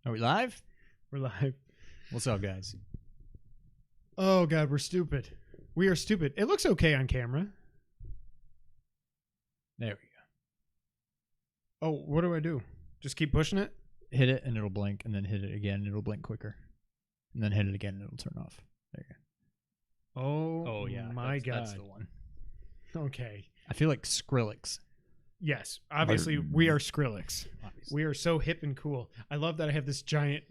Are we live? We're live. What's up, guys? Oh, God, we're stupid. We are stupid. It looks okay on camera. There we Oh, what do I do? Just keep pushing it? go. Hit it and it'll blink, and then hit it again and it'll blink quicker. And then hit it again and it'll turn off. There you Oh, go. Oh, yeah. my God. That's the one. Okay. I feel like Skrillex. Yes, obviously, we are Skrillex. Obviously. We are so hip and cool. I love that I have this giant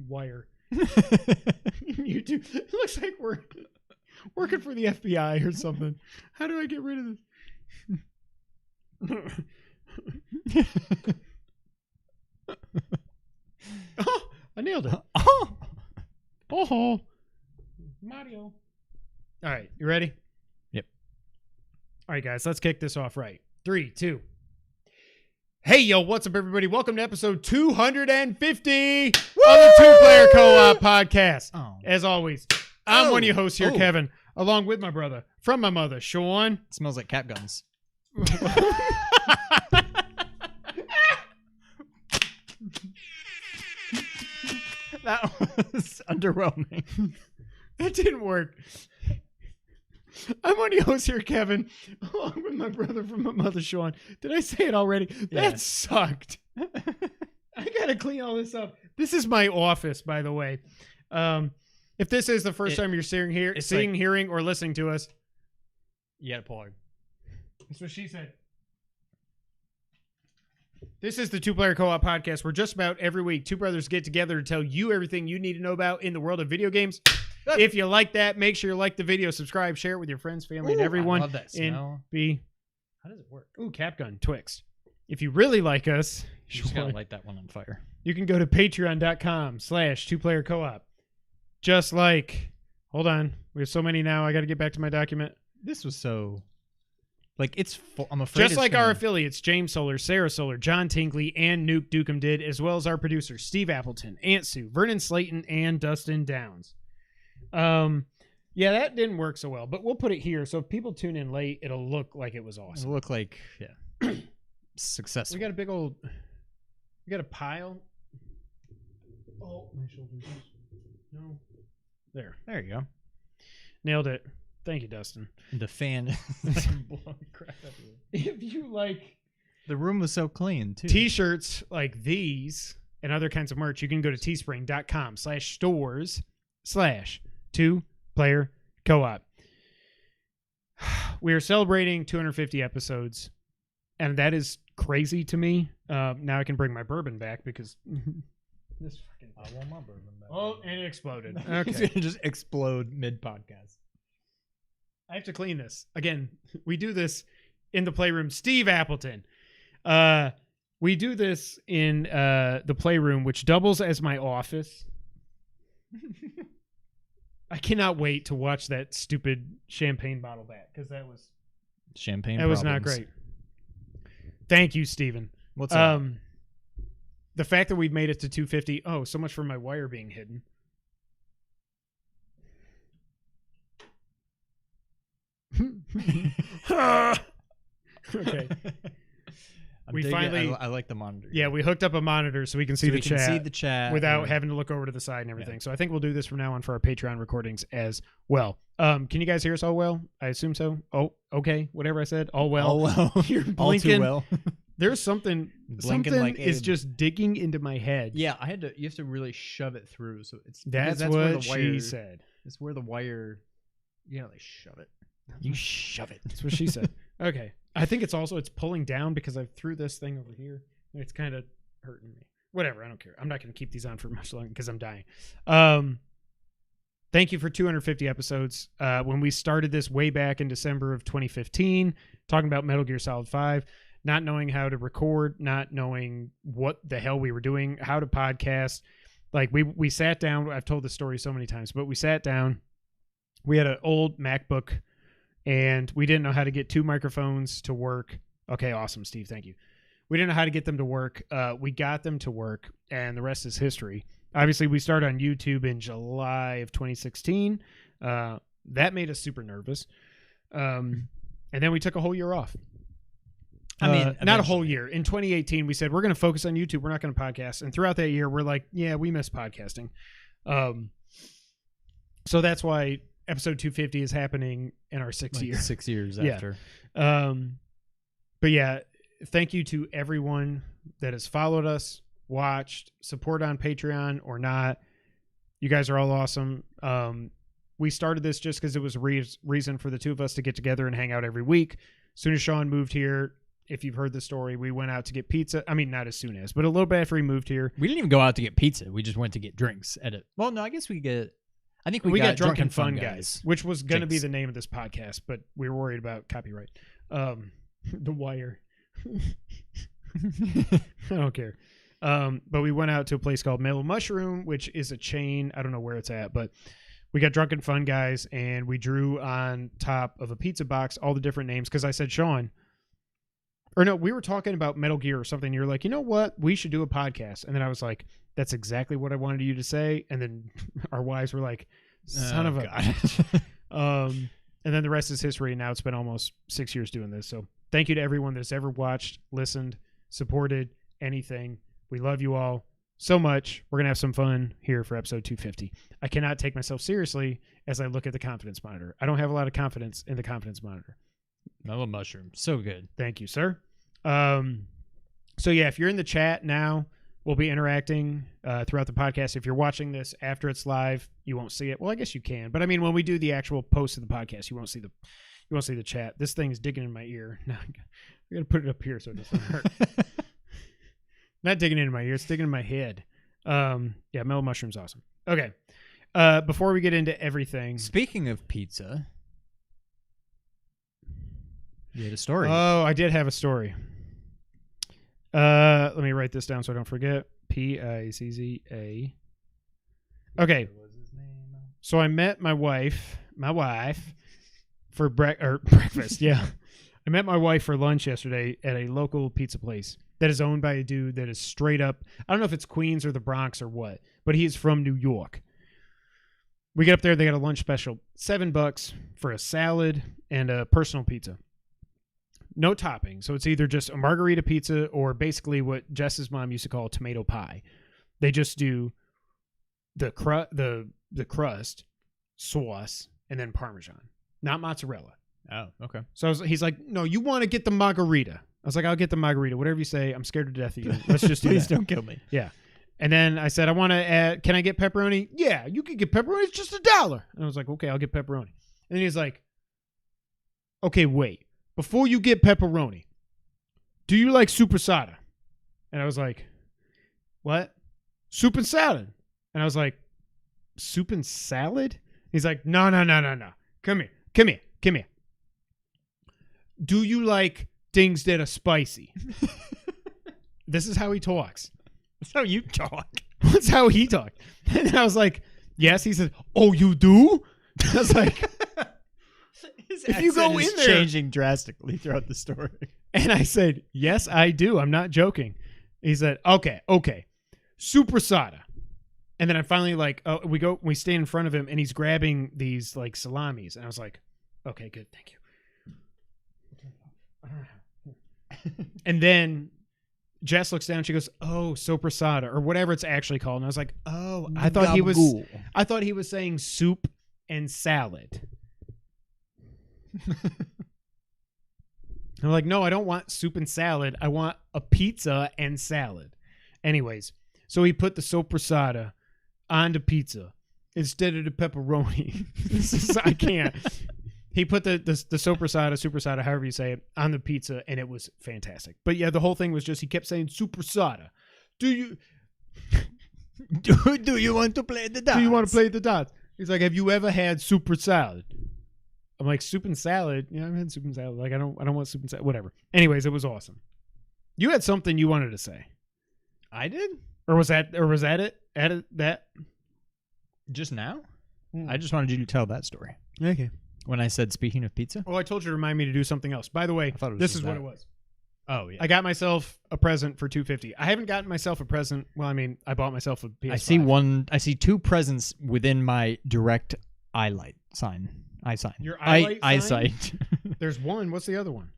wire. You do. It looks like we're working for the FBI or something. How do I get rid of this? Oh, I nailed it. Oh, Mario. All right, you ready? Yep. All right, guys, let's kick this off right. 3, 2. Hey, yo, what's up, everybody? Welcome to episode 250 of the Two-Player Co-op podcast. Oh. As always, I'm one of your hosts here, Kevin, along with my brother from my mother, Sean. It smells like cap guns. That was underwhelming. That didn't work. I'm one of your hosts here, Kevin, along with my brother from my mother, Sean. Did I say it already? Yeah. That sucked. I gotta clean all this up. This is my office, by the way. If this is the first time you're seeing, hearing, or listening to us, You gotta pull hard. that's what she said. This is the Two-Player Co-op podcast where just about every week, two brothers get together to tell you everything you need to know about in the world of video games. If you like that, make sure you like the video, subscribe, share it with your friends, family, and everyone. I love that smell. How does it work? Cap gun, Twix. If you really like us, You just gotta light that one on fire. you can go to patreon.com/2playercoop. Just like, hold on, we have so many now. I got to get back to my document. This was so... Like, it's full. I'm afraid Just it's like gonna... our affiliates, James Solar, Sarah Solar, John Tinkley, and Nuke Dukem did, as well as our producers, Steve Appleton, Aunt Sue, Vernon Slayton, and Dustin Downs. Yeah, that didn't work so well, but we'll put it here. So if people tune in late, it'll look like it was awesome. It'll look like, successful. We got a big old, we got a pile. Oh, my shoulders. No. There you go. Nailed it. Thank you, Dustin. The fan is like blowing crap everywhere. If you like The room was so clean, too. t-shirts like these and other kinds of merch, you can go to teespring.com/stores/2player-co-op. We are celebrating 250 episodes, and that is crazy to me. Now I can bring my bourbon back because this fucking... I want my bourbon back. Oh, and it exploded. It's Okay. going to just explode mid-podcast. I have to clean this. Again, we do this in the playroom. Steve Appleton. We do this in the playroom, which doubles as my office. I cannot wait to watch that stupid champagne bottle back because that was Champagne that was not problems. great. Thank you, Steven. What's up? The fact that we've made it to 250. Oh, so much for my wire being hidden. Okay. We finally... I like the monitor. Yeah, we hooked up a monitor so we can see the chat. See the chat without having to look over to the side and everything. Yeah. So I think we'll do this from now on for our Patreon recordings as well. Can you guys hear us all well? I assume so. Oh, okay. Whatever I said. All well. All well. You're blinking. All too well. There's something. Blinking something like is just digging into my head. Yeah, you have to really shove it through. So that's what where the wire, she said. It's where the wire. You gotta shove it. You shove it. That's what she said. Okay. I think it's pulling down because I threw this thing over here. It's kind of hurting me. Whatever, I don't care. I'm not going to keep these on for much longer because I'm dying. Thank you for 250 episodes. When we started this way back in December of 2015, talking about Metal Gear Solid 5, not knowing how to record, not knowing what the hell we were doing, how to podcast. Like we sat down. I've told this story so many times, but we sat down. We had an old MacBook. And we didn't know how to get two microphones to work. Okay, awesome, Steve. Thank you. We didn't know how to get them to work. We got them to work, and the rest is history. Obviously, we started on YouTube in July of 2016. That made us super nervous. And then we took a whole year off. I mean, not a whole eventually. year. In 2018, we said we're going to focus on YouTube. We're not going to podcast. And throughout that year, we're like, yeah, we miss podcasting. So that's why episode 250 is happening in our 6th year. 6 years Yeah. after. But yeah, thank you to everyone that has followed us, watched, support on Patreon or not. You guys are all awesome. We started this just because it was a reason for the two of us to get together and hang out every week. As soon as Sean moved here, if you've heard the story, we went out to get pizza. I mean, not as soon as, but a little bit after he moved here. We didn't even go out to get pizza. We just went to get drinks at it. Well, no, I guess we got Drunken Fun Guys, which was going to be Jinx. the name of this podcast, but we were worried about copyright. The Wire. I don't care. But we went out to a place called Mellow Mushroom, which is a chain. I don't know where it's at, but we got Drunken Fun Guys, and we drew on top of a pizza box all the different names because I said, Sean, or no, we were talking about Metal Gear or something. You're like, you know what? We should do a podcast. And then I was like, that's exactly what I wanted you to say. And then our wives were like, son of a God. and then the rest is history. Now it's been almost 6 years doing this. So thank you to everyone that's ever watched, listened, supported, anything. We love you all so much. We're going to have some fun here for episode 250. I cannot take myself seriously as I look at the confidence monitor. I don't have a lot of confidence in the confidence monitor. Mellow mushroom. So good. Thank you, sir. So yeah, if you're in the chat now, we'll be interacting throughout the podcast. If you're watching this after it's live, you won't see it. Well, I guess you can, but I mean, when we do the actual post of the podcast, you won't see the chat. This thing's digging in my ear. Now I gotta put it up here so it doesn't hurt. Not digging into my ear, it's digging in my head. Yeah, Mellow Mushroom's awesome. Okay. Before we get into everything. Speaking of pizza, you had a story. Oh, I did have a story. Let me write this down so I don't forget. Pizza. Okay. So I met my wife for breakfast. Yeah. I met my wife for lunch yesterday at a local pizza place that is owned by a dude that is straight up. I don't know if it's Queens or the Bronx or what, but he is from New York. We get up there. They got a lunch special, $7 for a salad and a personal pizza. No topping. So it's either just a margarita pizza or basically what Jess's mom used to call tomato pie. They just do the crust, sauce, and then Parmesan, not mozzarella. Oh, okay. So he's like, no, you want to get the margarita. I was like, I'll get the margarita. Whatever you say. I'm scared to death of you. Let's just do Please that. don't kill me. Yeah. And then I said, I want to add, can I get pepperoni? Yeah, you can get pepperoni. It's just $1. And I was like, okay, I'll get pepperoni. And then he's like, okay, wait. Before you get pepperoni, do you like super sada? And I was like, what? Soup and salad. And I was like, soup and salad? He's like, no. Come here. Do you like things that are spicy? This is how he talks. That's how you talk. That's how he talked. And I was like, yes. He said, oh, you do? I was like, if you go in there, changing drastically throughout the story. and I said, yes, I do. I'm not joking. He said, okay. Super sada. And then I finally we stand in front of him and he's grabbing these like salamis. And I was like, okay, good. Thank you. And then Jess looks down and she goes, oh, soprasada or whatever it's actually called. And I was like, oh, I thought he was saying soup and salad. I'm like, no, I don't want soup and salad. I want a pizza and salad. Anyways, so he put the soprasada on the pizza instead of the pepperoni. I can't. He put the soprasada, however you say it, on the pizza, and it was fantastic. But yeah, the whole thing was just he kept saying soprasada. Do you want to play the dots? Do you want to play the dots? He's like, have you ever had super salad? I'm like, soup and salad? Yeah, I've had soup and salad. Like, I don't want soup and salad. Whatever. Anyways, it was awesome. You had something you wanted to say. I did? Or was that it? That? Just now? I just wanted you to tell that story. Okay. When I said, speaking of pizza? Oh, I told you to remind me to do something else. By the way, this is what it was. Oh, yeah. I got myself a present for $250. I haven't gotten myself a present. Well, I mean, I bought myself a PS5. I see two presents within my direct eyesight. Your eyesight? Eyesight. There's one. What's the other one?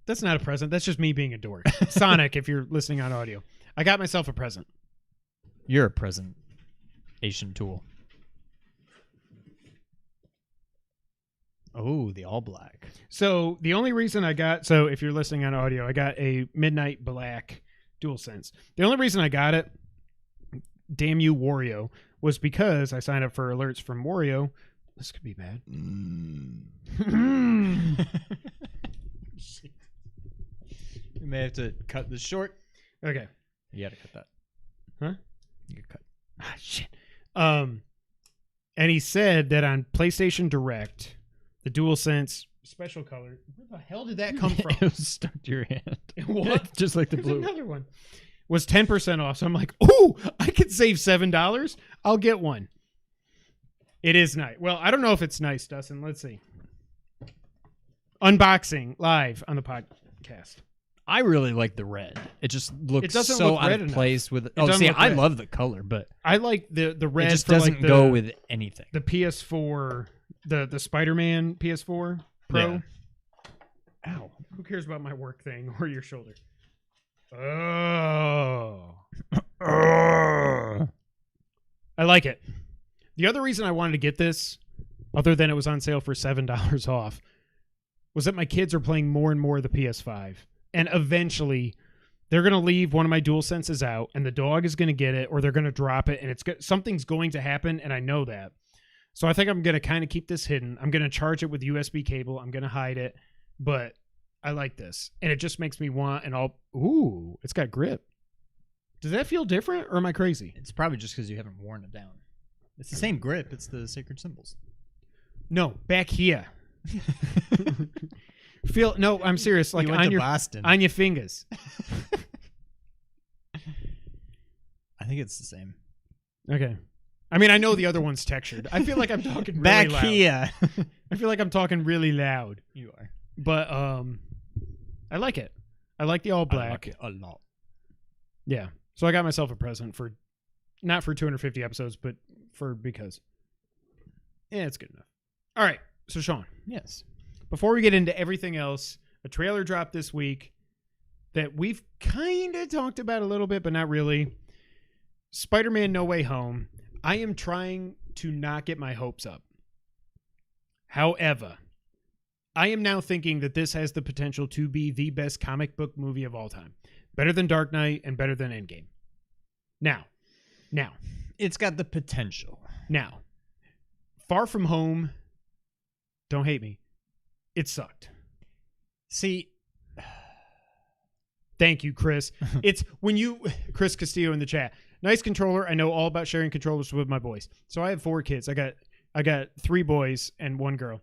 That's not a present. That's just me being a dork. Sonic, if you're listening on audio. I got myself a present. You're a presentation tool. Oh, the all black. So the only reason so if you're listening on audio, I got a Midnight Black DualSense. The only reason I got it, damn you Wario, was because I signed up for alerts from Wario. This could be bad. We may have to cut this short. Okay. You gotta cut that. Huh? You gotta cut. Ah, shit. And he said that on PlayStation Direct, the DualSense special color. Where the hell did that come from? It was stuck to your hand. What? Just like the There's blue. another one. Was 10% off. So I'm like, ooh, I could save $7. I'll get one. It is nice. Well, I don't know if it's nice, Dustin. Let's see. Unboxing live on the podcast. I really like the red. It just looks It doesn't so look out red of enough. place with. It Oh, doesn't see, look I red. love the color, but I like the red. it just for doesn't like the, go with anything. the PS4, the Spider-Man PS4 Pro. Yeah. Ow! Who cares about my work thing or your shoulder? Oh, I like it. The other reason I wanted to get this, other than it was on sale for $7 off, was that my kids are playing more and more of the PS5. And eventually, they're going to leave one of my DualSenses out, and the dog is going to get it, or they're going to drop it, and something's going to happen, and I know that. So I think I'm going to kind of keep this hidden. I'm going to charge it with USB cable. I'm going to hide it, but I like this. And it just makes me want ooh, it's got grip. Does that feel different, or am I crazy? It's probably just because you haven't worn it down. It's the same grip. It's the sacred symbols. No, back here. No, I'm serious. Like you went on to your Boston. on your fingers. I think it's the same. Okay. I mean, I know the other one's textured. I feel like I'm talking really Back loud. here. I feel like I'm talking really loud. You are. But I like it. I like the all black. I like it a lot. Yeah. So I got myself a present for not for 250 episodes, but because. Yeah, it's good enough. All right. So Sean, Yes. before we get into everything else, a trailer dropped this week that we've kind of talked about a little bit, but not really. Spider-Man No Way Home. I am trying to not get my hopes up. However, I am now thinking that this has the potential to be the best comic book movie of all time. Better than Dark Knight and better than Endgame. Now, It's got the potential. Far From Home, don't hate me, it sucked. See, Thank you, Chris. It's when Chris Castillo in the chat. Nice controller. I know all about sharing controllers with my boys. So I have 4 kids. I got 3 boys and 1 girl.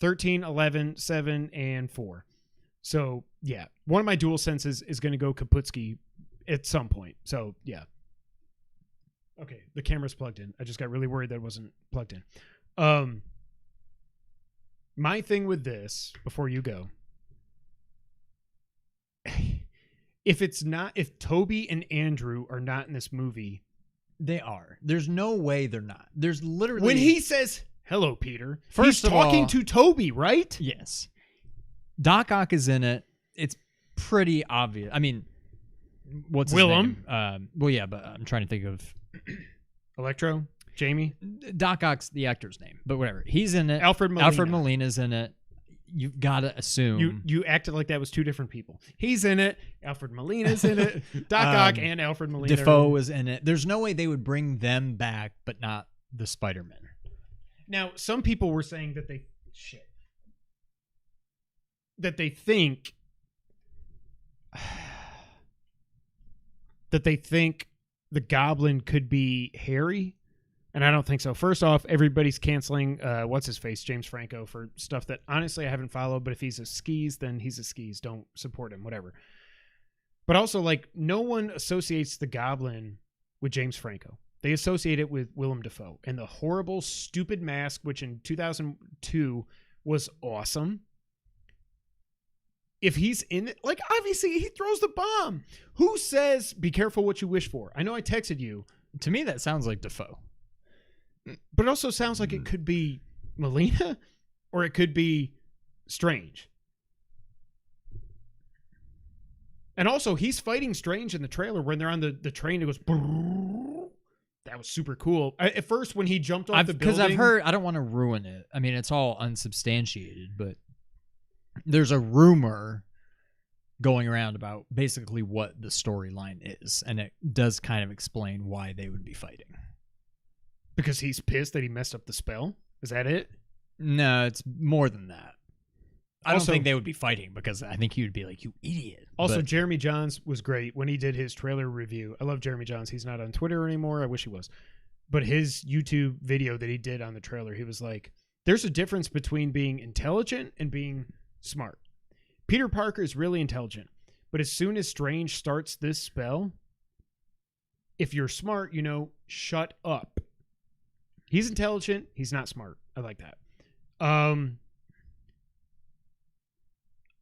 13, 11, 7, and 4. So, yeah. One of my DualSenses is going to go Kaputski at some point. So, yeah. Okay, the camera's plugged in. I just got really worried that it wasn't plugged in. My thing with this, before you go, if Toby and Andrew are not in this movie, they are. There's no way they're not. There's literally when he says hello, Peter, First he's of talking all- to Toby, right? Yes. Doc Ock is in it. It's pretty obvious. I mean, what's his Willem? name? Well, yeah, but I'm trying to think of Electro, Jamie, Doc Ock's the actor's name, but whatever. He's in it. Alfred Molina. Alfred Molina's in it. You've got to assume. You acted like that was 2 different people. He's in it. Alfred Molina's in it. Doc Ock and Alfred Molina. Defoe was in it. There's no way they would bring them back, but not the Spider-Man. Now, some people were saying that they think the Goblin could be Harry, and I don't think so. First off, everybody's canceling what's his face, James Franco, for stuff that honestly I haven't followed. But if he's a skis, then he's a skis. Don't support him, whatever. But also, like, no one associates the Goblin with James Franco. They associate it with Willem Dafoe and the horrible, stupid mask, which in 2002 was awesome. If he's in it, like, obviously he throws the bomb. Who says, be careful what you wish for? I know I texted you. To me, that sounds like Defoe. But it also sounds like it could be Molina or it could be Strange. And also, he's fighting Strange in the trailer when they're on the train. It goes. Brrr. That was super cool. At first, when he jumped off the building, because I've heard. I don't want to ruin it. I mean, it's all unsubstantiated, but there's a rumor going around about basically what the storyline is, and it does kind of explain why they would be fighting. Because he's pissed that he messed up the spell. Is that it? No, it's more than that. I Also, don't think they would be fighting because I think he would be like, you idiot. Also, But Jeremy Johns was great when he did his trailer review. I love Jeremy Johns. He's not on Twitter anymore. I wish he was. But his YouTube video that he did on the trailer, he was like, there's a difference between being intelligent and being smart. Peter Parker is really intelligent. But as soon as Strange starts this spell, if you're smart, shut up. He's intelligent. He's not smart. I like that.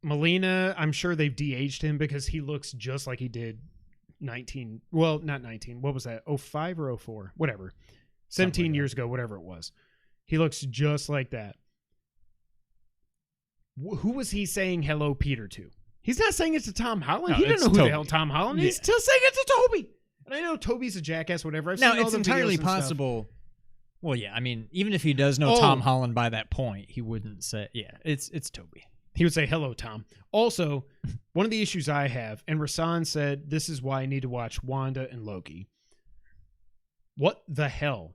Molina, I'm sure they've de-aged him because he looks just like he did not 19. What was that? 05 or 04? Whatever. 17 years ago, whatever it was. He looks just like that. Who was he saying hello, Peter, to? He's not saying it to Tom Holland. No, He didn't know who Toby. the hell Tom Holland is. Yeah. He's still saying it to Toby. And I know Toby's a jackass, whatever. I've now, seen all it's the entirely videos and stuff. possible. Well, yeah, I mean, even if he does know Tom Holland by that point, he wouldn't say, yeah, it's Toby. He would say, hello, Tom. Also, one of the issues I have, and Rasan said, this is why I need to watch Wanda and Loki. What the hell?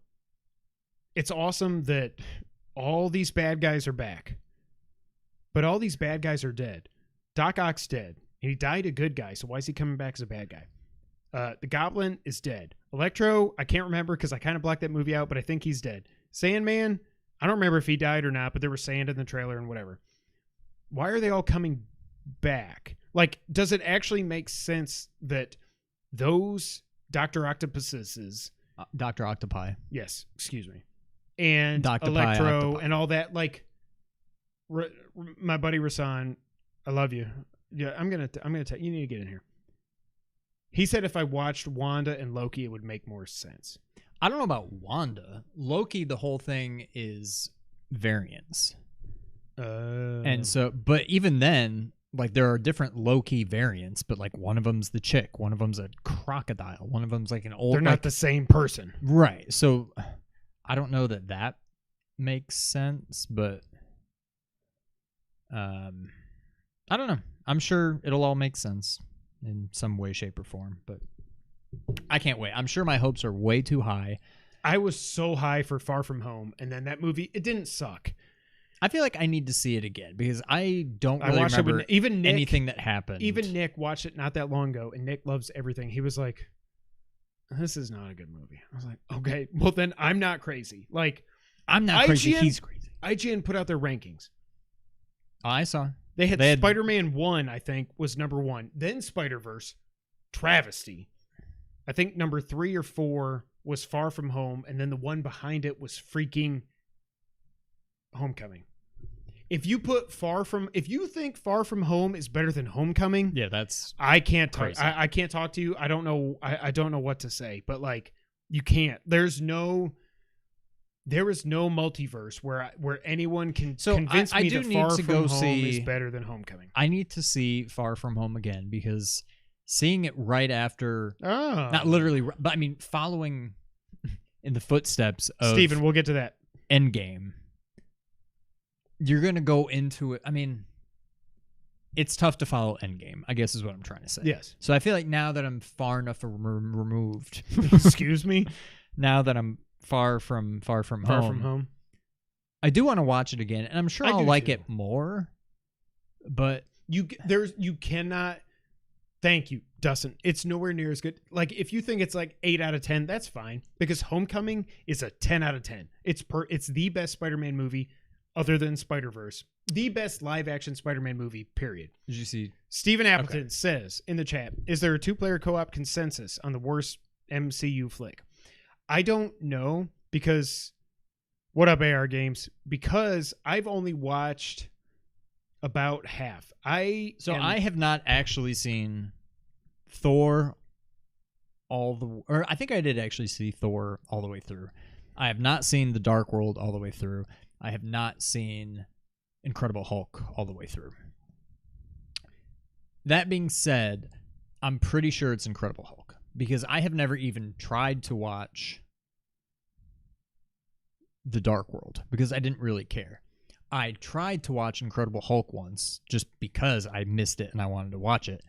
It's awesome that all these bad guys are back. But all these bad guys are dead. Doc Ock's dead. And he died a good guy, so why is he coming back as a bad guy? The Goblin is dead. Electro, I can't remember because I kind of blacked that movie out, but I think he's dead. Sandman, I don't remember if he died or not, but there was sand in the trailer and whatever. Why are they all coming back? Like, does it actually make sense that those Dr. Octopuses... Dr. Octopi. Yes, excuse me. And Dr. Electro and all that, like... my buddy Rasan, I love you. Yeah, I'm gonna tell you need to get in here. He said if I watched Wanda and Loki, it would make more sense. I don't know about Wanda. Loki, the whole thing is variants. And so, but even then, like there are different Loki variants, but like one of them's the chick, one of them's a crocodile, one of them's like an old. They're not the same person, right? So, I don't know that makes sense, but I don't know. I'm sure it'll all make sense in some way, shape, or form, but I can't wait. I'm sure my hopes are way too high. I was so high for Far From Home, and then that movie, it didn't suck. I feel like I need to see it again because I don't really remember even Nick, anything that happened. Even Nick watched it not that long ago, and Nick loves everything. He was like, this is not a good movie. I was like, okay, well then I'm not crazy. Like, I'm not crazy. He's crazy. IGN put out their rankings. I saw. They had Spider-Man 1, I think, was number 1. Then Spider-Verse, travesty. I think number 3 or 4 was Far From Home, and then the one behind it was freaking Homecoming. If you think Far From Home is better than Homecoming, yeah, that's I can't talk. crazy. I can't talk to you. I don't know. I don't know what to say. But like, you can't. There is no multiverse where anyone can convince me that Far From Home is better than Homecoming. I need to see Far From Home again because seeing it right after, not literally, but I mean following in the footsteps of Steven, we'll get to that. Endgame. You're going to go into it. I mean, it's tough to follow Endgame, I guess is what I'm trying to say. Yes. So I feel like now that I'm far enough removed. Excuse me? Now that I'm far from home, I do want to watch it again, and I'm sure I'll like it more. But you cannot. Thank you, Dustin. It's nowhere near as good. Like if you think it's like 8 out of 10, that's fine because Homecoming is a 10 out of 10. It's the best Spider-Man movie other than Spider-Verse. The best live-action Spider-Man movie, period. Did you see? Stephen Appleton says in the chat, is there a 2-player co-op consensus on the worst MCU flick? I don't know because... What up, AR Games? Because I've only watched about half. I have not actually seen Thor I think I did actually see Thor all the way through. I have not seen The Dark World all the way through. I have not seen Incredible Hulk all the way through. That being said, I'm pretty sure it's Incredible Hulk because I have never even tried to watch The Dark World because I didn't really care. I tried to watch Incredible Hulk once just because I missed it and I wanted to watch it.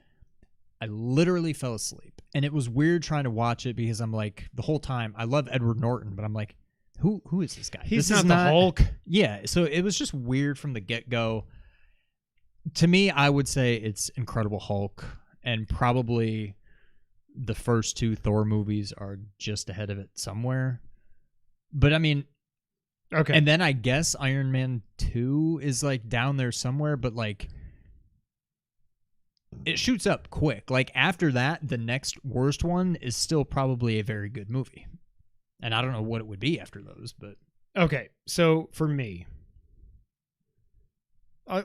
I literally fell asleep. And it was weird trying to watch it because I'm like, the whole time, I love Edward Norton, but I'm like, who is this guy? He's this not the Hulk. Yeah, so it was just weird from the get-go. To me, I would say it's Incredible Hulk, and probably the first 2 Thor movies are just ahead of it somewhere. But I mean, okay. And then I guess Iron Man 2 is like down there somewhere, but like it shoots up quick. Like after that, the next worst one is still probably a very good movie. And I don't know what it would be after those, but okay. So for me,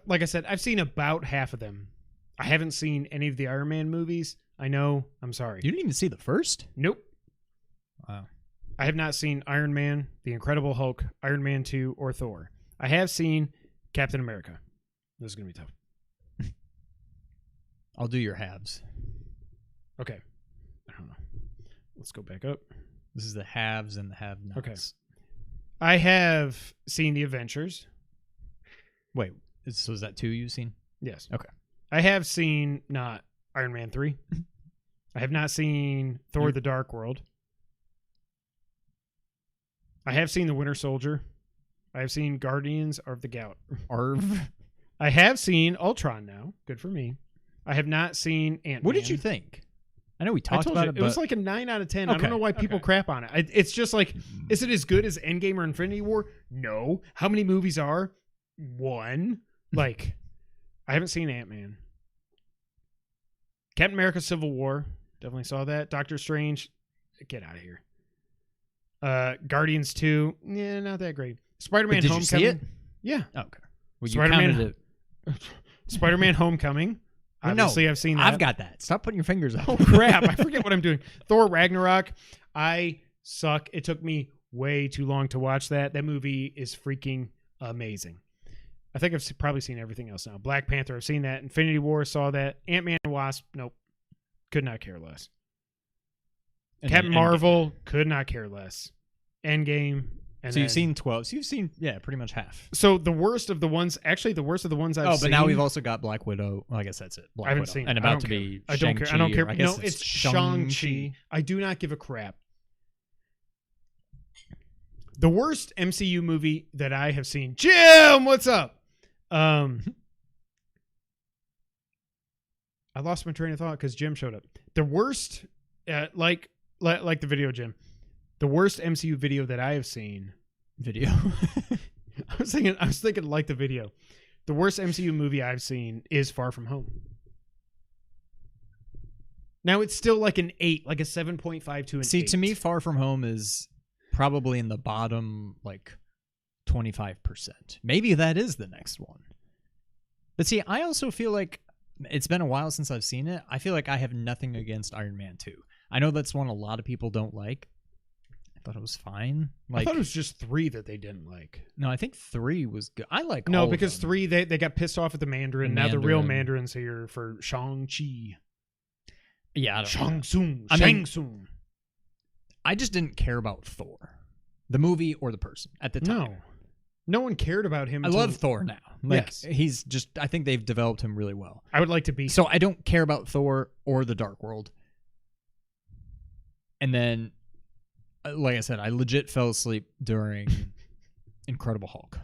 like I said, I've seen about half of them. I haven't seen any of the Iron Man movies. I know. I'm sorry. You didn't even see the first? Nope. Wow. I have not seen Iron Man, The Incredible Hulk, Iron Man 2, or Thor. I have seen Captain America. This is going to be tough. I'll do your halves. Okay. I don't know. Let's go back up. This is the haves and the have-nots. Okay. I have seen The Adventures. Wait, so is that 2 you've seen? Yes. Okay. I have seen not Iron Man 3. I have not seen Thor: The Dark World. I have seen The Winter Soldier. I have seen Guardians of the Galaxy. Arv. I have seen Ultron now. Good for me. I have not seen Ant-Man. What did you think? I know we talked about about it. It Was like a 9 out of 10. I Okay, don't know why people crap on it. It's just like, is it as good as Endgame or Infinity War? No. How many movies are? 1. Like, I haven't seen Ant-Man. Captain America: Civil War. Definitely saw that. Doctor Strange. Get out of here. Guardians 2. Yeah, not that great. Spider-Man: Did Homecoming. you see it? Yeah. Okay. Well, Spider-Man- you counted it. Spider-Man: Homecoming. No, Obviously, I've seen that. I've got that. Stop putting your fingers out. Oh, crap. I forget what I'm doing. Thor Ragnarok. I suck. It took me way too long to watch that. That movie is freaking amazing. I think I've probably seen everything else now. Black Panther, I've seen that. Infinity War, saw that. Ant-Man and Wasp, nope. Could not care less. And Captain then Endgame. Marvel, could not care less. Endgame. And So you've then- seen 12. So you've seen, pretty much half. So the worst of the ones I've seen. But now we've also got Black Widow. Well, I guess that's it. Black I haven't Widow. seen it. And I about don't to care. be I don't care. I don't Shang-Chi, care. or I guess No, it's Shang-Chi. Shang-Chi. I do not give a crap. The worst MCU movie that I have seen. Jim, what's up? I lost my train of thought because Jim showed up. The worst, like the video, Jim. The worst MCU video that I have seen. Video. I was thinking like the video. The worst MCU movie I've seen is Far From Home. Now it's still like an 8, like a 7.5 to an 8. See, to me, Far From Home is probably in the bottom, like 25%. Maybe that is the next one. But see, I also feel like it's been a while since I've seen it. I feel like I have nothing against Iron Man 2. I know that's one a lot of people don't like. I thought it was fine. I thought it was just 3 that they didn't like. No, I think 3 was good. I like No, all because of them. 3 they got pissed off at the Mandarin. Now the real Mandarin's here for Shang-Chi. Yeah, I don't know. Shang-Tsung. I mean- Shang-Tsung. I just didn't care about Thor, the movie or the person at the time. No one cared about him. I love Thor now. Like, Yes. he's just, I think they've developed him really well. I would like to be. So I don't care about Thor or the Dark World. And then, like I said, I legit fell asleep during Incredible Hulk.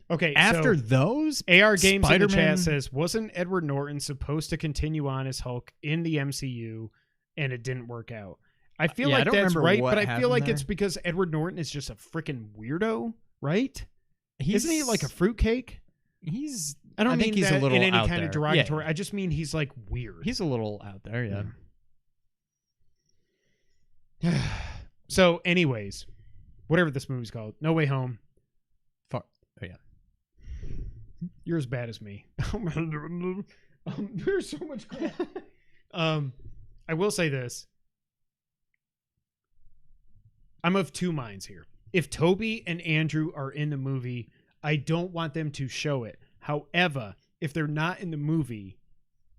Okay, After so those, AR Games in the Spider-Man- chat says, wasn't Edward Norton supposed to continue on as Hulk in the MCU and it didn't work out? I feel Yeah, I like don't that's remember right, what but I feel happened like there. it's because Edward Norton is just a freaking weirdo, right? he's, Isn't he like a fruitcake? He's, I don't I mean think he's that a little in any out kind there. of derogatory. Yeah. I just mean he's like weird. he's a little out there, yeah. So, anyways, whatever this movie's called, No Way Home. Oh, yeah. You're as bad as me. There's so much crap. I will say this. I'm of two minds here. If Toby and Andrew are in the movie, I don't want them to show it. However, if they're not in the movie,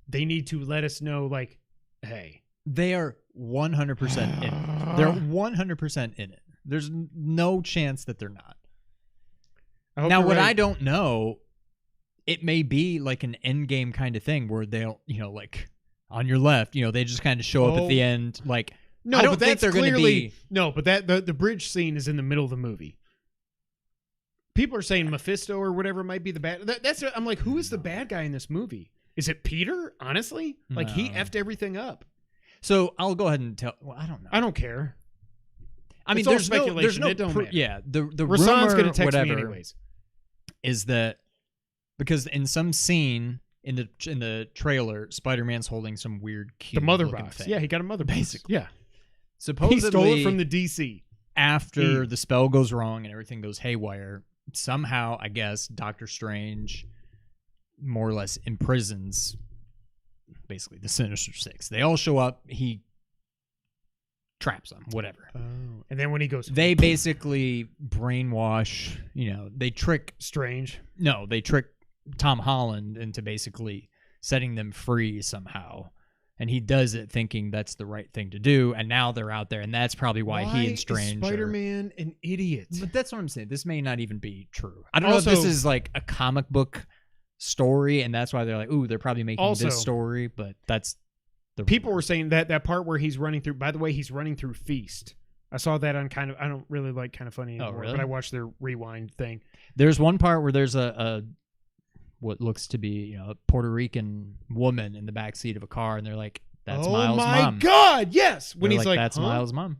they need to let us know, like, Hey. They are 100% in it. They're 100% in it. There's no chance that they're not. Now, what I don't know, it may be like an endgame kind of thing where they'll, like on your left, they just kind of show up at the end. Like, no, I don't but think that's they're going to be. No, but the bridge scene is in the middle of the movie. People are saying Mephisto or whatever might be the bad. I'm like, who is the bad guy in this movie? Is it Peter? Honestly, like he effed everything up. So I'll go ahead and tell. Well, I don't know. I don't care. I mean, it's there's all speculation. There's no it don't matter. Yeah, the Rasan's rumor, gonna text whatever, me anyways. Is that because in some scene in the trailer, Spider-Man's holding some weird cube The mother looking box. thing. Yeah, he got a mother box. Basically. Yeah. Supposedly, He stole it from the DC. After the spell goes wrong and everything goes haywire, somehow, I guess, Doctor Strange more or less imprisons basically the Sinister Six. They all show up. He traps them, whatever. Oh. And then when he goes... They basically brainwash, they trick... Strange. No, they trick Tom Holland into basically setting them free somehow. And he does it thinking that's the right thing to do, and now they're out there, and that's probably why he and Strange is Spider-Man an idiot? But that's what I'm saying. This may not even be true. I don't know if this is like a comic book story, and that's why they're like, ooh, they're probably making this story, but that's the people were saying that part where he's running through. By the way, he's running through Feast. I saw that on kind of. I don't really like Kind of Funny anymore, really? But I watched their rewind thing. There's one part where there's a what looks to be a Puerto Rican woman in the backseat of a car, and they're like, that's Miles' mom. Oh my God, yes. When they're he's like, that's Miles' mom.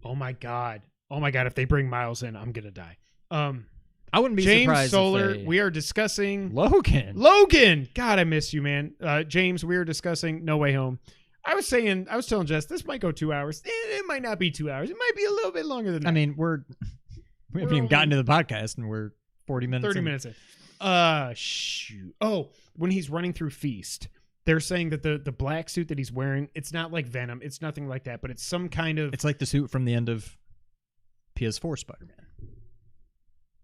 Oh my God. If they bring Miles in, I'm gonna die. I wouldn't be James surprised Solar, if we are discussing Logan. God, I miss you, man. James, we are discussing No Way Home. I was telling Jess, this might go 2 hours. It might not be 2 hours. It might be a little bit longer than that. I mean, we haven't even gotten to the podcast, and we're 40 minutes 30 minutes in. Shoot. Oh, when he's running through Feast, they're saying that the black suit that he's wearing, it's not like Venom. It's nothing like that, but it's some kind of... It's like the suit from the end of PS4 Spider-Man.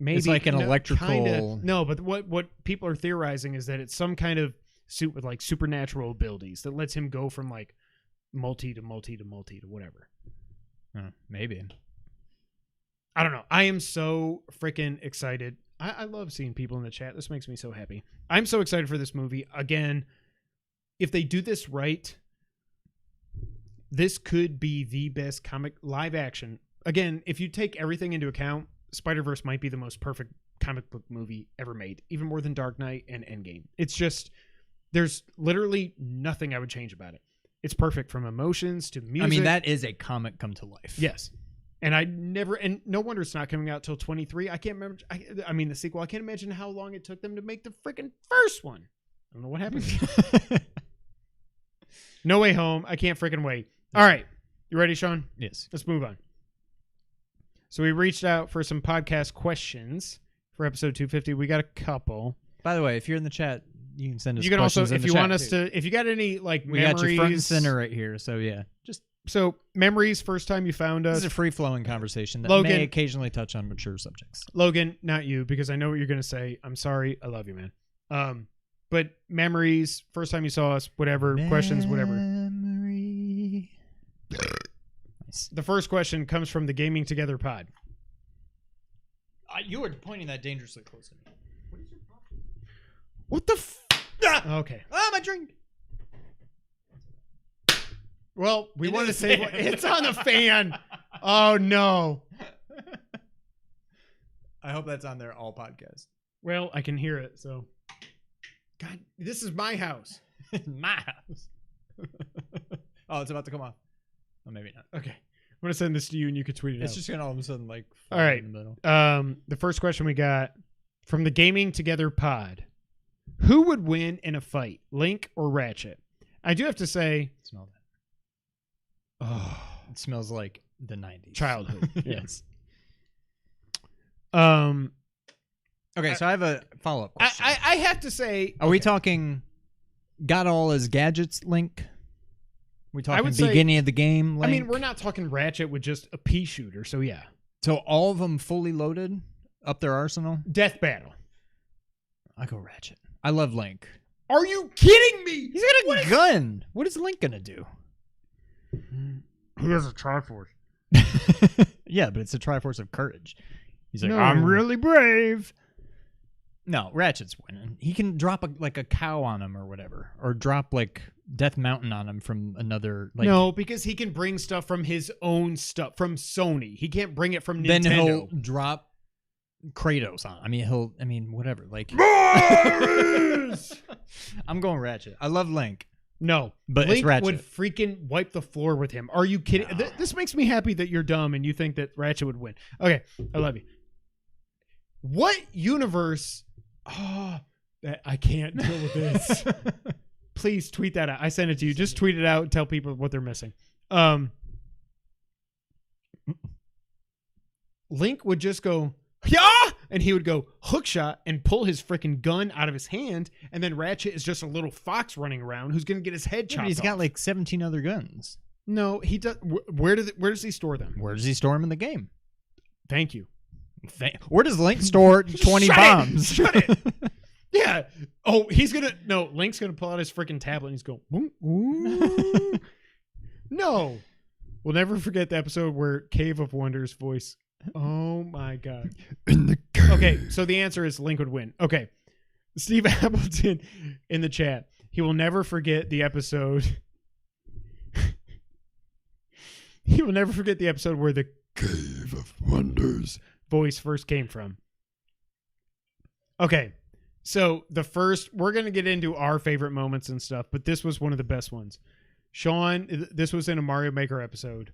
Maybe it's like an electrical... Kinda, no, but what people are theorizing is that it's some kind of suit with like supernatural abilities that lets him go from like multi to whatever. Maybe. I don't know. I am so freaking excited. I love seeing people in the chat. This makes me so happy. I'm so excited for this movie. Again, if they do this right, this could be the best comic live action. Again, if you take everything into account, Spider-Verse might be the most perfect comic book movie ever made, even more than Dark Knight and Endgame. It's just, there's literally nothing I would change about it. It's perfect from emotions to music. I mean, that is a comic come to life. Yes. And no wonder it's not coming out till 23. I can't remember. I mean, the sequel, I can't imagine how long it took them to make the freaking first one. I don't know what happened. No Way Home. I can't freaking wait. All right. You ready, Sean? Yes. Let's move on. So we reached out for some podcast questions for episode 250. We got a couple. By the way, if you're in the chat, you can send us questions. You can also, if you want us too. to, if you got any like we memories. got you front and center right here. So yeah, So memories, first time you found us. This is a free-flowing conversation that Logan, may occasionally touch on mature subjects. Logan, not you, because I know what you're going to say. I'm sorry. I love you, man. But memories, first time you saw us, whatever, questions, whatever. Nice. The first question comes from the Gaming Together pod. You were pointing that dangerously close to me. What is your problem? What the Okay. Ah, my drink. Well, we want to say it's on the fan. Oh, no. I hope that's on there all podcasts. Well, I can hear it, so. God, this is my house. My house. Oh, it's about to come off. Oh, maybe not. Okay. I'm going to send this to you and you can tweet it out. It's just going to all of a sudden like all right. in the middle. The first question we got from the Gaming Together pod. Who would win in a fight, Link or Ratchet? I do have to say. Smell that. Oh, it smells like the 90s. Childhood. Yes. Okay, so I have a follow-up question. I have to say. Are we talking got all his gadgets, Link? We talking would say- beginning of the game, Link? I mean, we're not talking Ratchet with just a pea shooter, so yeah. So all of them fully loaded up their arsenal? Death battle. I go Ratchet. I love Link. Are you kidding me? He's got a gun. What is Link going to do? He has a Triforce. Yeah, but it's a Triforce of courage. He's like, No. I'm really brave. No, Ratchet's winning. He can drop a cow on him or whatever, or drop like Death Mountain on him from another. Like, No, because he can bring stuff from his own stuff from Sony. He can't bring it from Nintendo. then he'll drop Kratos on. I mean, whatever. Like, I'm going Ratchet. I love Link. No, but Link it's Ratchet. would freaking wipe the floor with him. Are you kidding? No. This makes me happy that you're dumb and you think that Ratchet would win. Okay, I love you. What universe? Oh, I can't deal with this. Please tweet that out. I sent it to you. Just tweet it out and tell people what they're missing. Link would just go, yeah, and he would go hook shot and pull his freaking gun out of his hand, and then Ratchet is just a little fox running around who's gonna get his head chopped He's off. got like 17 other guns. No, he does. Where does he store them? Where does he store them in the game? Thank you. Where does Link store 20 bombs? Shut it. Yeah. Oh, Link's gonna pull out his freaking tablet and he's going, ooh. No. We'll never forget the episode where Cave of Wonders voice. Oh my God. Okay, so the answer is Link would win. Okay. Steve Appleton in the chat. He will never forget the episode. He will never forget the episode where the Cave of Wonders voice first came from. Okay. So we're going to get into our favorite moments and stuff, but this was one of the best ones. Sean, this was in a Mario Maker episode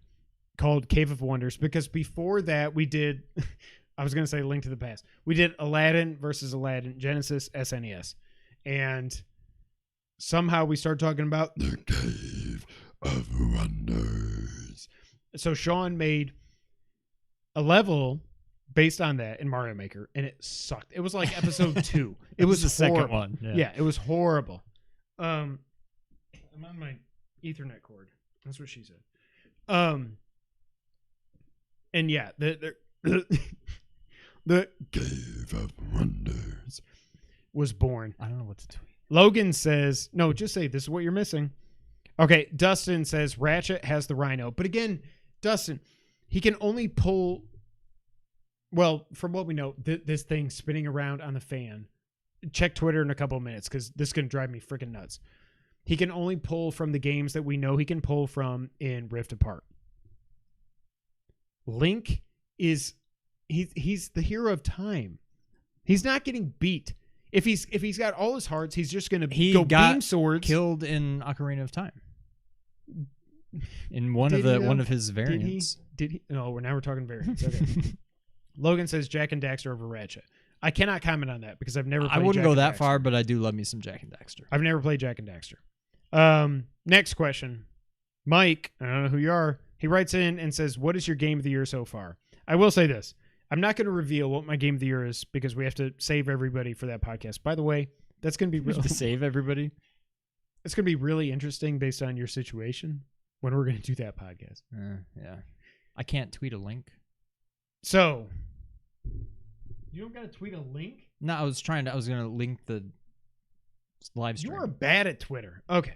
called Cave of Wonders, because before that we did, I was going to say Link to the Past. We did Aladdin versus Aladdin, Genesis, SNES. And somehow we started talking about the Cave of Wonders. So Sean made a level based on that in Mario Maker, and it sucked. It was like episode 2. It was the horrible. second one. Yeah, it was horrible. I'm on my Ethernet cord. That's what she said. And yeah, the Cave of Wonders was born. I don't know what to tweet. Logan says, no, just say this is what you're missing. Okay, Dustin says Ratchet has the Rhino. But again, Dustin, he can only pull, well, from what we know, this thing spinning around on the fan. Check Twitter in a couple of minutes because this is going to drive me freaking nuts. He can only pull from the games that we know he can pull from in Rift Apart. Link is he's the hero of time. He's not getting beat. If he's got all his hearts, he's just going to go beam swords. Killed in Ocarina of Time. In one of his variants. Did he? No, now we're talking variants. Okay. Logan says Jack and Daxter over Ratchet. I cannot comment on that because I've never played I wouldn't Jack go and that Daxter. far, but I do love me some Jack and Daxter. I've never played Jack and Daxter. Next question. Mike, I don't know who you are. He writes in and says, what is your game of the year so far? I will say this. I'm not going to reveal what my game of the year is because we have to save everybody for that podcast. By the way, that's going to be To save everybody? It's going to be really interesting based on your situation when we're going to do that podcast. Yeah. I can't tweet a link. So, you don't got to tweet a link? No, I was going to link the live stream. You are bad at Twitter. Okay.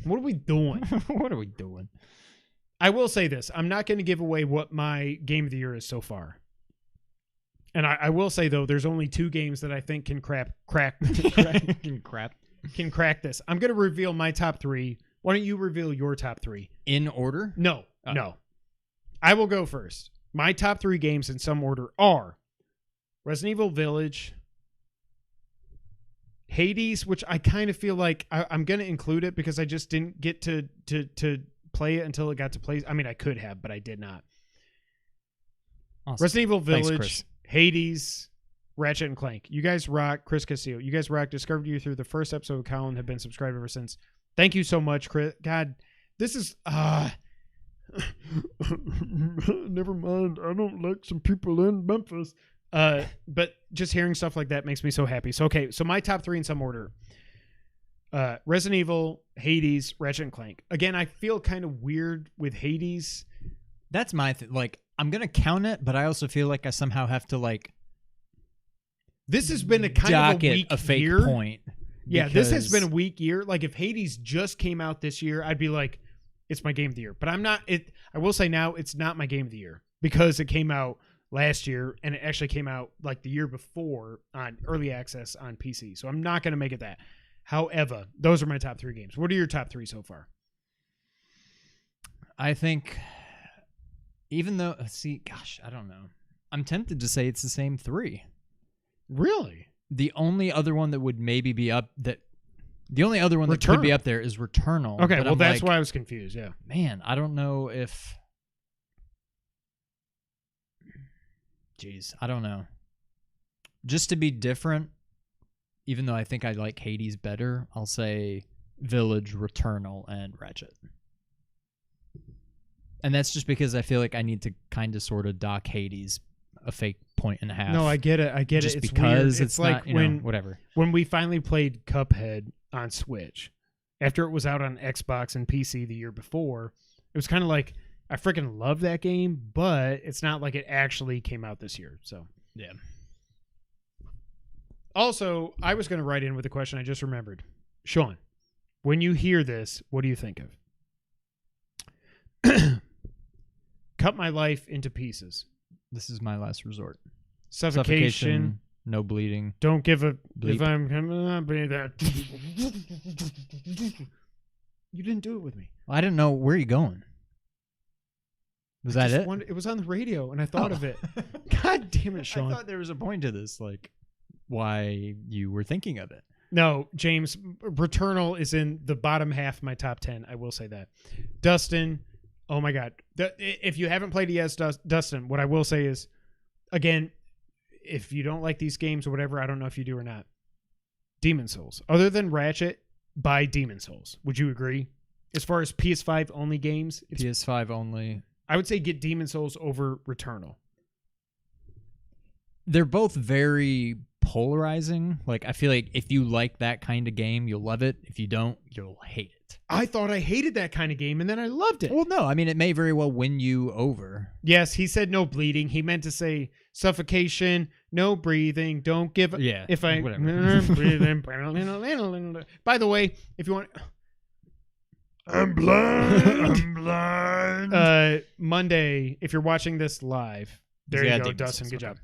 What are we doing? What are we doing? I will say this. I'm not going to give away what my game of the year is so far. And I will say, though, there's only 2 games that I think can crack can crack this. I'm going to reveal my top 3. Why don't you reveal your top 3? In order? No. I will go first. My top 3 games in some order are Resident Evil Village, Hades, which I kind of feel like I'm going to include it because I just didn't get to play it until it got to play. I mean, I could have, but I did not. Awesome. Resident Evil Village, Thanks, Chris. Hades, Ratchet and Clank. You guys rock. Chris Castillo. You guys rock. Discovered you through the first episode of Colin. Have been subscribed ever since. Thank you so much, Chris. God, this is... Never mind. I don't like some people in Memphis. But just hearing stuff like that makes me so happy. So, okay. So my top 3 in some order. Resident Evil, Hades, Ratchet and Clank. Again, I feel kind of weird with Hades. That's my thing. Like, I'm going to count it, but I also feel like I somehow have to, like... This has been a kind of a weak a fake year. Point. Yeah, this has been a weak year. Like, if Hades just came out this year, I'd be like, it's my game of the year. But I'm not. I will say now it's not my game of the year because it came out last year and it actually came out like the year before on early access on PC. So I'm not going to make it that. However, those are my top 3 games. What are your top 3 so far? I think, even though, I don't know. I'm tempted to say it's the same 3. Really? The only other one that would maybe be up the only other one that could be up there is Returnal. Okay, well, that's why I was confused, yeah. Man, I don't know if... Jeez, I don't know. Just to be different, even though I think I like Hades better, I'll say Village, Returnal, and Ratchet. And that's just because I feel like I need to kind of sort of dock Hades a fake 1.5. No, I get it. Just it's because weird. it's like not, whatever. When we finally played Cuphead on Switch, after it was out on Xbox and PC the year before, it was kind of like, I freaking love that game, but it's not like it actually came out this year. So, yeah. Also, I was going to write in with a question I just remembered. Sean, when you hear this, what do you think of? Cut my life into pieces. This is my last resort. Suffocation. No bleeding. Don't give a... Bleep. If I'm coming up, that... You didn't do it with me. Well, I didn't know. Where are you going? Was that it? It was on the radio, and I thought of it. God damn it, Sean. I thought there was a point to this, like why you were thinking of it. No, James, Returnal is in the bottom half of my top 10. I will say that. Dustin, oh my God. If you haven't played it yet, Dustin, what I will say is, again, if you don't like these games or whatever, I don't know if you do or not. Demon Souls. Other than Ratchet, buy Demon Souls. Would you agree? As far as PS5 only games, PS5 only. I would say get Demon Souls over Returnal. They're both very polarizing. Like, I feel like if you like that kind of game, you'll love it. If you don't, you'll hate it. I thought I hated that kind of game, and then I loved it. Well, no. I mean, it may very well win you over. Yes, he said no bleeding. He meant to say suffocation, no breathing, don't give... Yeah, if I... whatever. breathing. By the way, if you want... I'm blind. I'm blind. Monday, if you're watching this live... There you go, Dustin. Good job.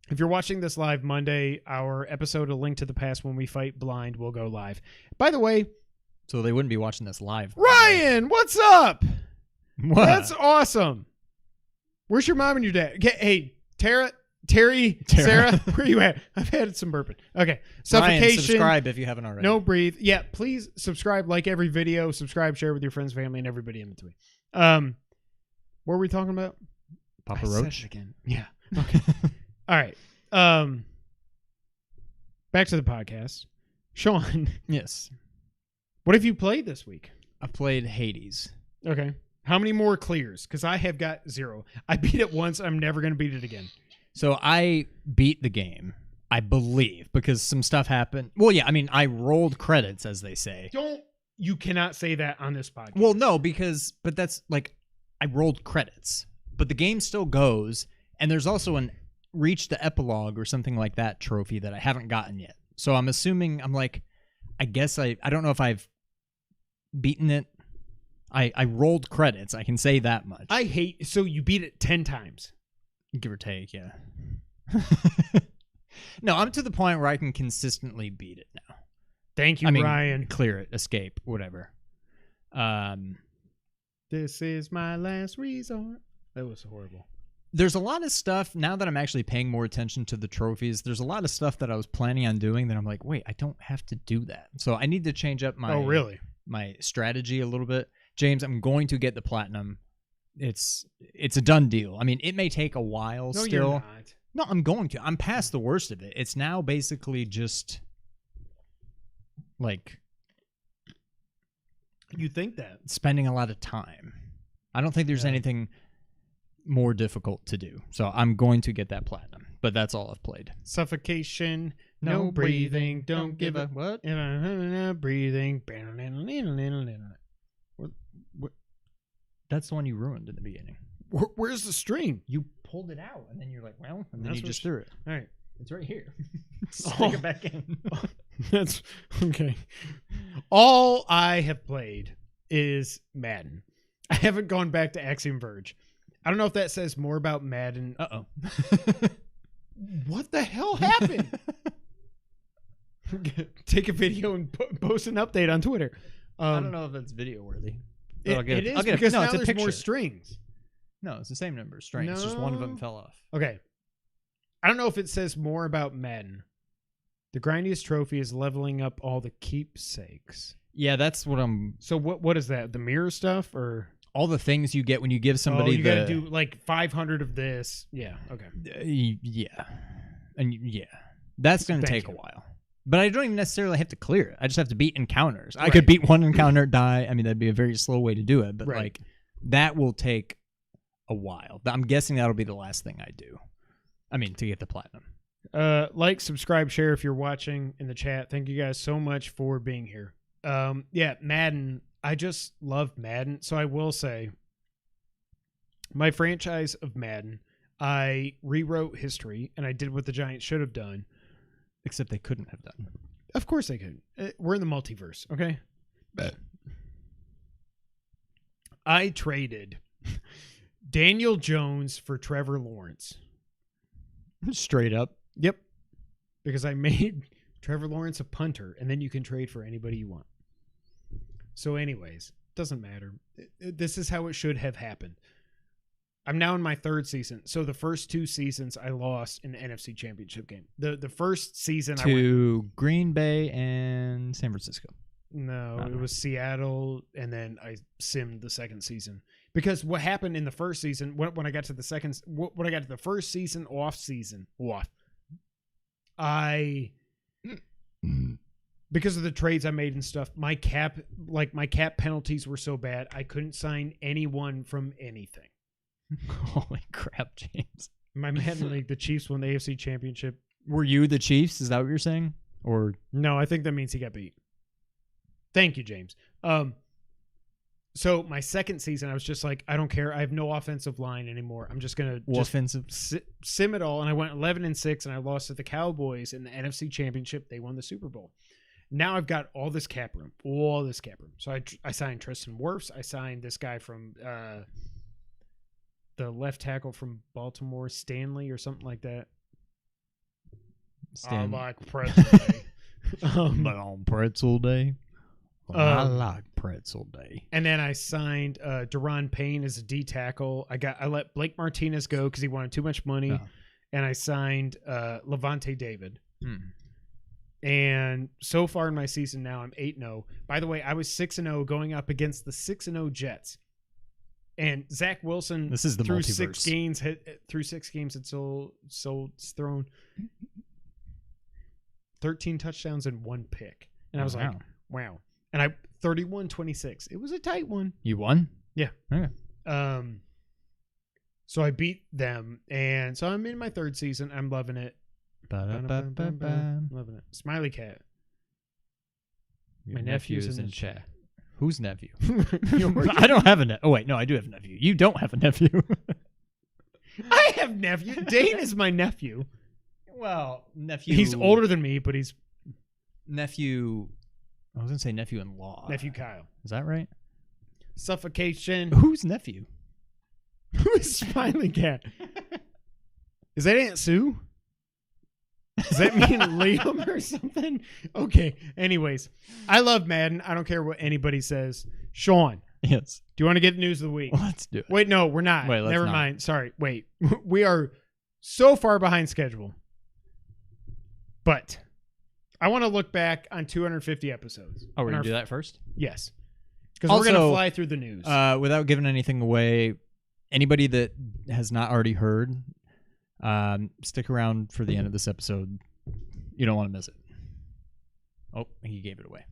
If you're watching this live Monday, our episode, A Link to the Past When We Fight Blind, will go live. By the way... So they wouldn't be watching this live. Ryan, what's up? What? That's awesome. Where's your mom and your dad? Hey, Terry, Sarah, where you at? I've had some bourbon. Okay. Suffocation. Ryan, subscribe if you haven't already. No breathe. Yeah, please subscribe, like every video, subscribe, share with your friends, family, and everybody in between. What were we talking about? Papa Roach? Again. Yeah. Okay. All right. Back to the podcast. Sean. Yes. What have you played this week? I've played Hades. Okay. How many more clears? Because I have got 0. I beat it once. I'm never going to beat it again. So I beat the game, I believe, because some stuff happened. Well, yeah, I mean, I rolled credits, as they say. You cannot say that on this podcast. Well, no, but that's like, I rolled credits, but the game still goes, and there's also an reach the epilogue or something like that trophy that I haven't gotten yet. So I'm assuming, I guess I don't know if I've beaten it. I rolled credits. I can say that much. So you beat it 10 times. Give or take, yeah. No, I'm to the point where I can consistently beat it now. Thank you, Ryan. Clear it, escape, whatever. This is my last resort. That was horrible. There's a lot of stuff, now that I'm actually paying more attention to the trophies, there's a lot of stuff that I was planning on doing that I'm like, wait, I don't have to do that. So I need to change up my strategy a little bit. James, I'm going to get the platinum. It's a done deal. I mean, it may take a while still. You're not. No, I'm going to. I'm past the worst of it. It's now basically just like... You think that? Spending a lot of time. I don't think there's anything more difficult to do. So I'm going to get that platinum. But that's all I've played. Suffocation, no breathing, don't give a... What? Breathing. What? That's the one you ruined in the beginning. Where's the string? You pulled it out, and then you're like, well, and then you just threw it. All right. It's right here. Stick it back in. That's okay. All I have played is Madden. I haven't gone back to Axiom Verge. I don't know if that says more about Madden. Uh-oh. What the hell happened? Take a video and post an update on Twitter. I don't know if that's video worthy. It is because now there's more strings. No, it's the same number of strings. No. Just one of them fell off. Okay. I don't know if it says more about Madden. The grindiest trophy is leveling up all the keepsakes. Yeah, that's what I'm... So what is that? The mirror stuff or... All the things you get when you give somebody you gotta do like 500 of this. Yeah, okay. Yeah. And yeah. That's going to take a while. But I don't even necessarily have to clear it. I just have to beat encounters. I could beat one encounter, die. I mean, that'd be a very slow way to do it. But like that will take a while. I'm guessing that'll be the last thing I do. I mean, to get the platinum. Like, subscribe, share if you're watching in the chat. Thank you guys so much for being here. Yeah, Madden. I just love Madden. So I will say, my franchise of Madden, I rewrote history, and I did what the Giants should have done. Except they couldn't have done. Of course they could. We're in the multiverse, okay? I traded Daniel Jones for Trevor Lawrence. Straight up. Yep. Because I made Trevor Lawrence a punter, and then you can trade for anybody you want. So anyways, doesn't matter. This is how it should have happened. I'm now in my third season. So the first 2 seasons I lost in the NFC Championship game. The first season to Green Bay and San Francisco. No, it was Seattle, and then I simmed the second season. Because what happened in the first season, when I got to the second, when I got to the first season, because of the trades I made and stuff, my cap penalties were so bad, I couldn't sign anyone from anything. Holy crap, James. My Madden League, the Chiefs won the AFC Championship. Were you the Chiefs? Is that what you're saying? Or no, I think that means he got beat. Thank you, James. So my second season, I was just like, I don't care. I have no offensive line anymore. I'm just going to sim it all. And I went 11-6, and I lost to the Cowboys in the NFC Championship. They won the Super Bowl. Now I've got all this cap room. So I signed Tristan Wirfs. I signed this guy from the left tackle from Baltimore, Stanley or something like that. I like pretzel day. But on pretzel day? I like pretzel day. And then I signed Daron Payne as a D tackle. I let Blake Martinez go because he wanted too much money. Oh. And I signed Levante David. And so far in my season now, I'm 8-0. By the way, I was 6-0 going up against the 6-0 Jets. And Zach Wilson, this is the through multiverse. Through 6 games had thrown 13 touchdowns and 1 pick. And I was like, wow. And I 31-26. It was a tight one. You won? Yeah. Okay. So I beat them, and so I'm in my third season. I'm loving it. Loving it. Smiley cat. My nephew's in chat. Whose nephew? I don't have a nephew. Oh, wait. No, I do have a nephew. You don't have a nephew. I have nephew. Dane is my nephew. Well, nephew. He's older than me, but he's... Nephew... I was going to say nephew-in-law. Nephew Kyle. Is that right? Suffocation. Who's nephew? Who is Smiley cat? Is that Aunt Sue? Does that mean Liam or something? Okay. Anyways, I love Madden. I don't care what anybody says. Sean. Yes. Do you want to get news of the week? Let's do it. Wait, no, we're not. Wait, Never mind. Sorry. Wait. We are so far behind schedule. But I want to look back on 250 episodes. Oh, we're going to do that first? Yes. Because we're going to fly through the news. Without giving anything away, anybody that has not already heard, stick around for the end of this episode. You don't want to miss it. Oh, he gave it away.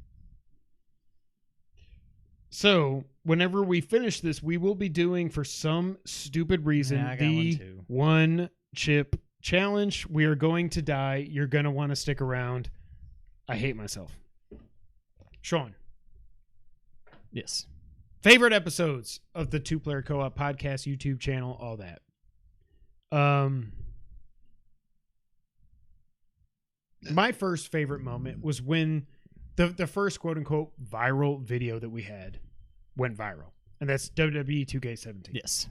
So, whenever we finish this, we will be doing, for some stupid reason, the one chip challenge. We are going to die. You're going to want to stick around. I hate myself. Sean. Yes. Favorite episodes of the Two Player Co-op podcast, YouTube channel, all that. My first favorite moment was when the first quote unquote viral video that we had went viral, and that's WWE 2K17. Yes.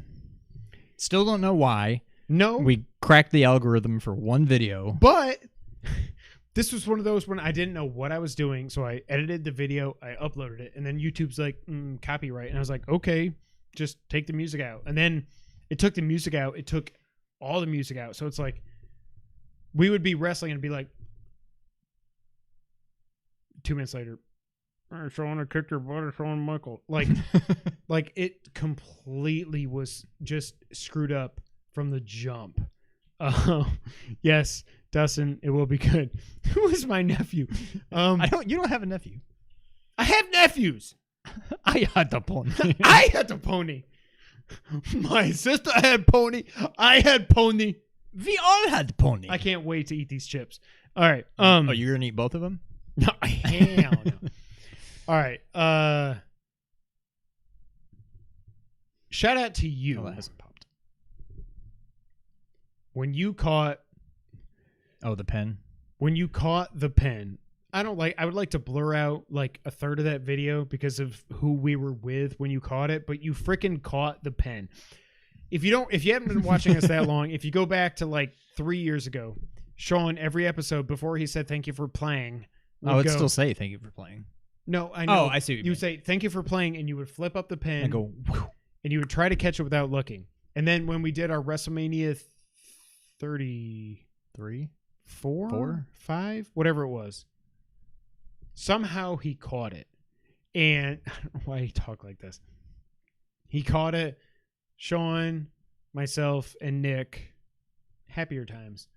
Still don't know why. No, We cracked the algorithm for one video. but this was one of those when I didn't know what I was doing, so I edited the video, I uploaded it, and then YouTube's like, copyright, and I was like, okay, just take the music out. And then it took the music out. It took all the music out. So it's like we would be wrestling and be like, 2 minutes later, Sean, I kicked your butt, Shawn Michael. Like, like it completely was just screwed up from the jump. Yes, Dustin, it will be good. Who is my nephew? You don't have a nephew. I have nephews. I had the pony. I had the pony. My sister had pony. I had pony. We all had pony. I can't wait to eat these chips. All right. Oh, you're gonna eat both of them? No, hell no. All right. Shout out to you. Oh, that hasn't popped. When you caught the pen. When you caught the pen. I would like to blur out like a third of that video because of who we were with when you caught it, but you freaking caught the pen. If you haven't been watching us that long, if you go back to like 3 years ago, Sean, every episode before he said thank you for playing, I would still say thank you for playing. No, I know. Oh, I see what you mean. Say thank you for playing, and you would flip up the pen And go, whew. and you would try to catch it without looking. And then when we did our WrestleMania 33, 4, 5, whatever it was, somehow he caught it. And I don't know why he talked like this. He caught it. Sean, myself, and Nick, happier times,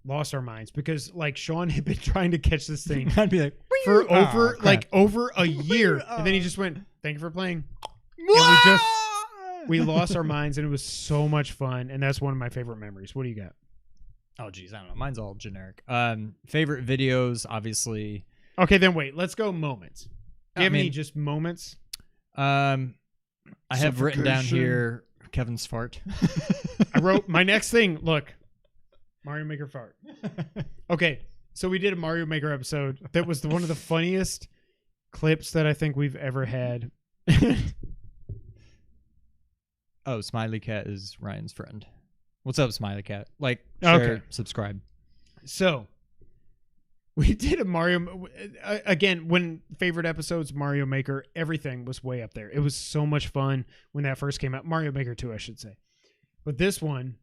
lost our minds because like Sean had been trying to catch this thing I'd be like, for over a year, and then he just went, "Thank you for playing." And we lost our minds, and it was so much fun, and that's one of my favorite memories. What do you got? Oh geez, I don't know. Mine's all generic. Favorite videos, obviously. Okay, then wait. Let's go moments. Do you have any just moments? I have written down here Kevin's fart. I wrote my next thing. Look, Mario Maker fart. Okay, so we did a Mario Maker episode that was one of the funniest clips that I think we've ever had. Oh, Smiley Cat is Ryan's friend. What's up, Smiley Cat? Like, share, subscribe. So we did a Mario again. When favorite episodes, Mario Maker, everything was way up there. It was so much fun when that first came out. Mario Maker 2, I should say. But this one,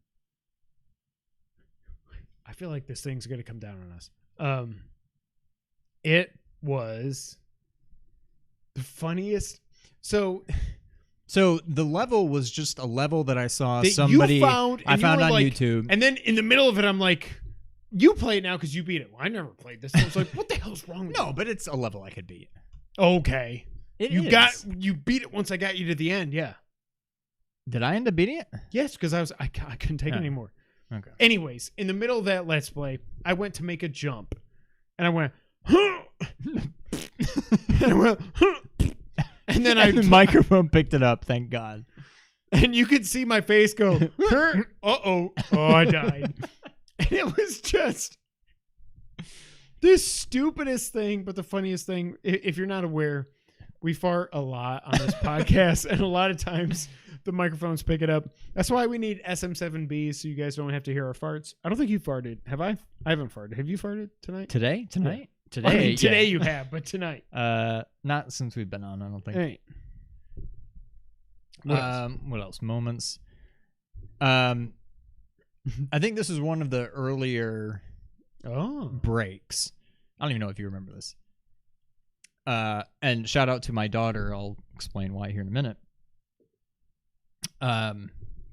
I feel like this thing's going to come down on us. It was the funniest. So the level was just a level that I saw that somebody I found on like, YouTube. And then in the middle of it, I'm like, you play it now because you beat it. Well, I never played this. I was like, what the hell's wrong with No, you? but it's a level I could beat. Okay. You You beat it once I got you to the end, yeah. Did I end up beating it? Yes, because I couldn't take it anymore. Okay. Anyways, in the middle of that Let's Play, I went to make a jump. And I went, huh! And I went, huh! And then the microphone picked it up, thank God. And you could see my face go, huh! Uh-oh. Oh, I died. And it was just the stupidest thing, but the funniest thing. If you're not aware, we fart a lot on this podcast, and a lot of times the microphones pick it up. That's why we need SM7B, so you guys don't have to hear our farts. I don't think you farted. Have I? I haven't farted. Have you farted tonight? Today? Yeah. Today? I mean, today you have, but tonight. Not since we've been on, I don't think. Hey. What else? Moments. I think this is one of the earlier breaks. I don't even know if you remember this. And shout out to my daughter. I'll explain why here in a minute.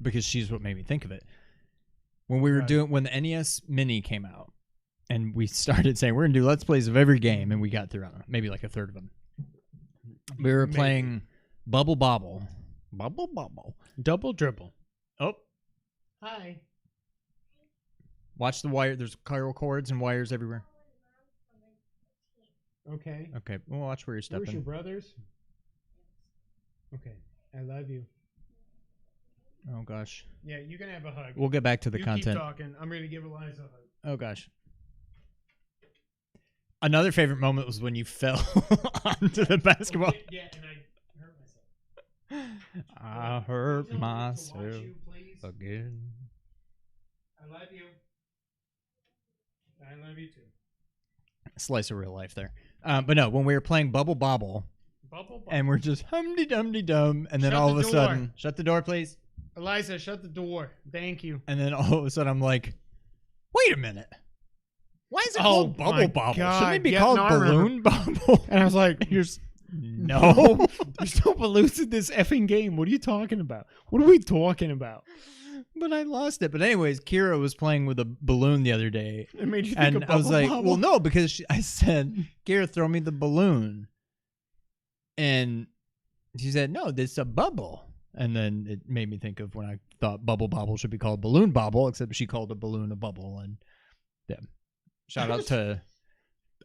Because she's what made me think of it. When we were when the NES Mini came out, and we started saying we're gonna do Let's Plays of every game, and we got through, I don't know, maybe like a third of them. We were playing Bubble Bobble. Bubble Bobble. Double Dribble. Oh. Hi. Watch the wire. There's chiral cords and wires everywhere. Okay. Okay. Well, watch where you're stepping. Where's your brothers? Okay. I love you. Oh, gosh. Yeah, you can have a hug. We'll get back to the content. Keep talking. I'm going to give Eliza a hug. Oh, gosh. Another favorite moment was when you fell onto the basketball. Yeah, and I hurt myself. I hurt myself again. I love you. I love you too. Slice of real life there. But no, when we were playing Bubble Bobble, and we're just humdy-dumdy-dum, and then Shut all the of a door. sudden, shut the door, please. Eliza, shut the door. Thank you. And then all of a sudden, I'm like, wait a minute. Why is it Oh called my Bubble Bobble? God. Shouldn't it be Yeah, called no, I remember. Balloon Bobble? And I was like, No. there's no balloons in this effing game. What are you talking about? What are we talking about? But I lost it. But anyways, Kira was playing with a balloon the other day. It made you think And of I was Bubble like, Bobble? well, no, because I said, Kira, throw me the balloon. And she said, no, this is a bubble. And then it made me think of when I thought Bubble Bobble should be called Balloon Bobble, except she called a balloon a bubble. And yeah, shout out to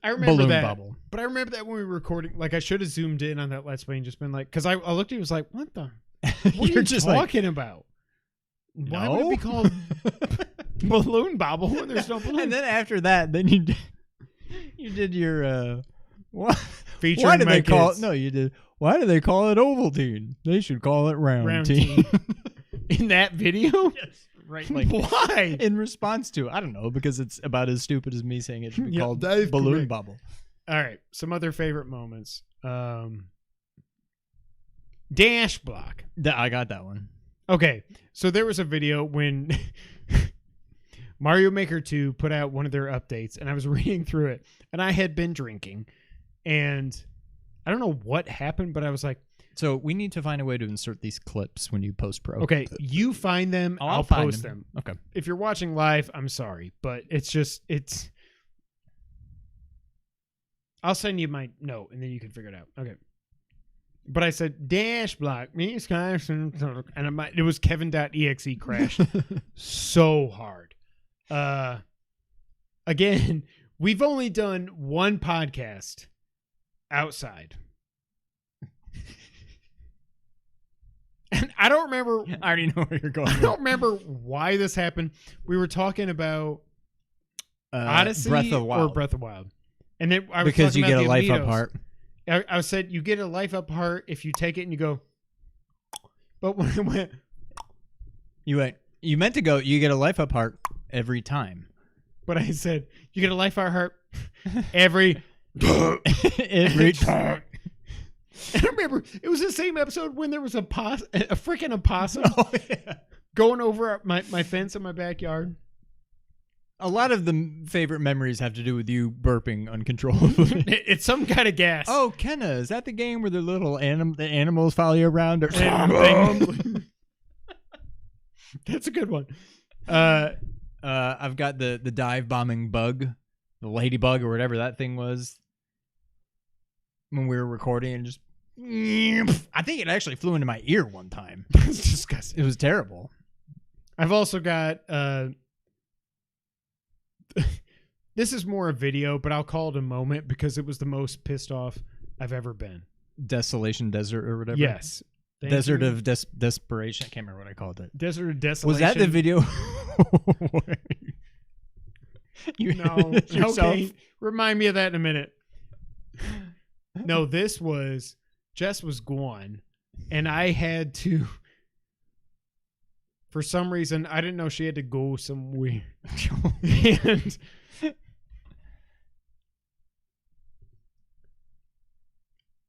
I remember Balloon that. Bobble. But I remember that when we were recording, like I should have zoomed in on that Let's Play and just been like, because I looked at you, was like, what the? What are you just talking about? Why would it be called Balloon Bobble when there's no balloon? And then after that, then you did your what? Featuring Why do my they call kids. it? No, you did. Why do they call it Ovaltine? They should call it Roundtine. In that video? Yes, right. Like why? in response to, I don't know, because it's about as stupid as me saying it should be Yeah, called that is Balloon correct. Bobble. All right, some other favorite moments. Dash block. I got that one. Okay, so there was a video when Mario Maker 2 put out one of their updates, and I was reading through it, and I had been drinking, and I don't know what happened, but I was like, So we need to find a way to insert these clips when you post pro. okay, you find them, Oh, I'll find post them. Okay. If you're watching live, I'm sorry, but it's I'll send you my note, and then you can figure it out. Okay. But I said, dash block, me, and it was Kevin.exe crashed so hard. Again, we've only done one podcast outside. And I don't remember. I already know where you're going. I don't remember why this happened. We were talking about Odyssey Breath of Wild. or Breath of Wild. And then I was Because talking you get about a the life Amitos. up heart. I said you get a life up heart if you take it and you go. But when I went, You meant to go, you get a life up heart every time. but I said you get a life up heart every Every time. And I remember it was the same episode when there was a freaking opossum Oh, yeah. going over my fence in my backyard. A lot of the favorite memories have to do with you burping uncontrollably. It's some kind of gas. Oh, Kenna, is that the game where the little the animals follow you around? Or That's a good one. I've got the dive bombing bug, the ladybug or whatever that thing was. When we were recording and just, I think it actually flew into my ear one time. It's disgusting. It was terrible. I've also got this is more a video, but I'll call it a moment because it was the most pissed off I've ever been. Desolation Desert or whatever. Yes. Thank Desert you. of desperation. I can't remember what I called it. Desert of Desolation. Was that the video? where you No. hit yourself? Okay. Remind me of that in a minute. No, this was Jess was gone, and I had to. For some reason, I didn't know she had to go somewhere. And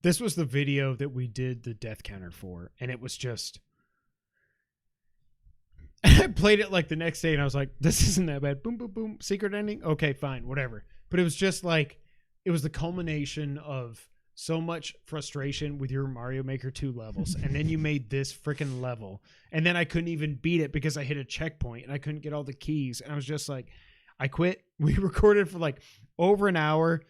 this was the video that we did the death counter for, and it was just. I played it like the next day, and I was like, "This isn't that bad." Boom, boom, boom. Secret ending. Okay, fine, whatever. But it was just like it was the culmination of so much frustration with your Mario Maker 2 levels, and then you made this freaking level, and then I couldn't even beat it because I hit a checkpoint and I couldn't get all the keys, and I was just like, I quit. We recorded for like over an hour.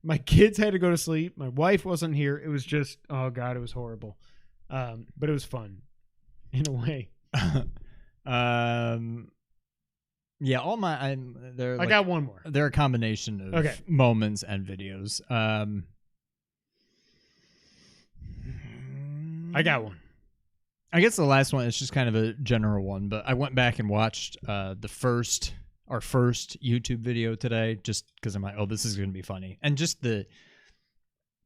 My kids had to go to sleep. My wife wasn't here. It was just, oh god, it was horrible. But it was fun in a way. Yeah, all my I like, got one more. they're a combination of Okay. moments and videos. I got one. I guess the last one is just kind of a general one, but I went back and watched our first YouTube video today just because I'm like, oh, this is going to be funny. And just the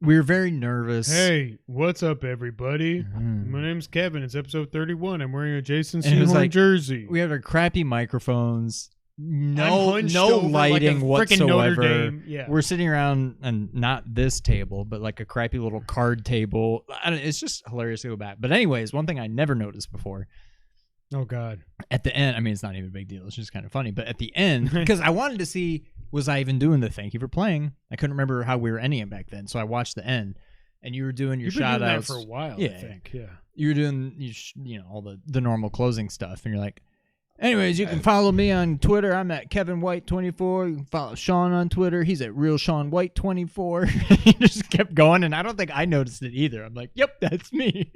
we were very nervous. Hey, what's up, everybody? Mhm. My name's Kevin. It's episode 31. I'm wearing a Jason And it was Sehorn like- jersey. We had our crappy microphones. I'm No hunched no over lighting like a frickin' Notre whatsoever. Dame. Yeah. We're sitting around and not this table, but like a crappy little card table. It's just hilarious to go back. But anyways, one thing I never noticed before. Oh, God. At the end, I mean, it's not even a big deal. It's just kind of funny. But at the end, because I wanted to see, was I even doing the thank you for playing? I couldn't remember how we were ending it back then. So I watched the end. And you were doing your You've been shout doing outs that for a while, Yeah. I think. Yeah. You were doing you know all the normal closing stuff, and you're like, anyways, you can follow me on Twitter. I'm at Kevin White 24. You can follow Sean on Twitter. He's at Real Sean White 24. He just kept going, and I don't think I noticed it either. I'm like, yep, that's me.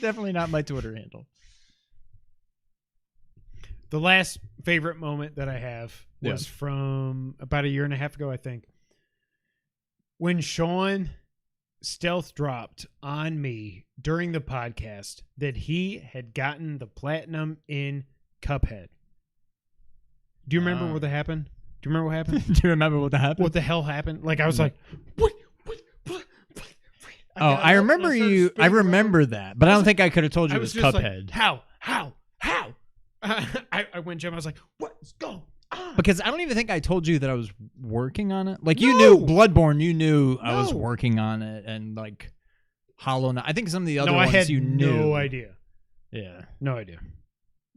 Definitely not my Twitter handle. The last favorite moment that I have was from about a year and a half ago, I think, when Sean stealth dropped on me during the podcast that he had gotten the platinum in Cuphead. Do you remember what that happened? Do you remember what happened? Do you remember what happened? What the hell happened? Like, I was like, what? I remember you. I remember that, but I don't think I could have told you it was just Cuphead. like, how? I went, Jim. I was like, what's going on? Because I don't even think I told you that I was working on it. Like, No. you knew Bloodborne, you knew I was No. working on it, and like Hollow Knight. I think some of the other No, I ones had you knew. no idea. Yeah. No idea.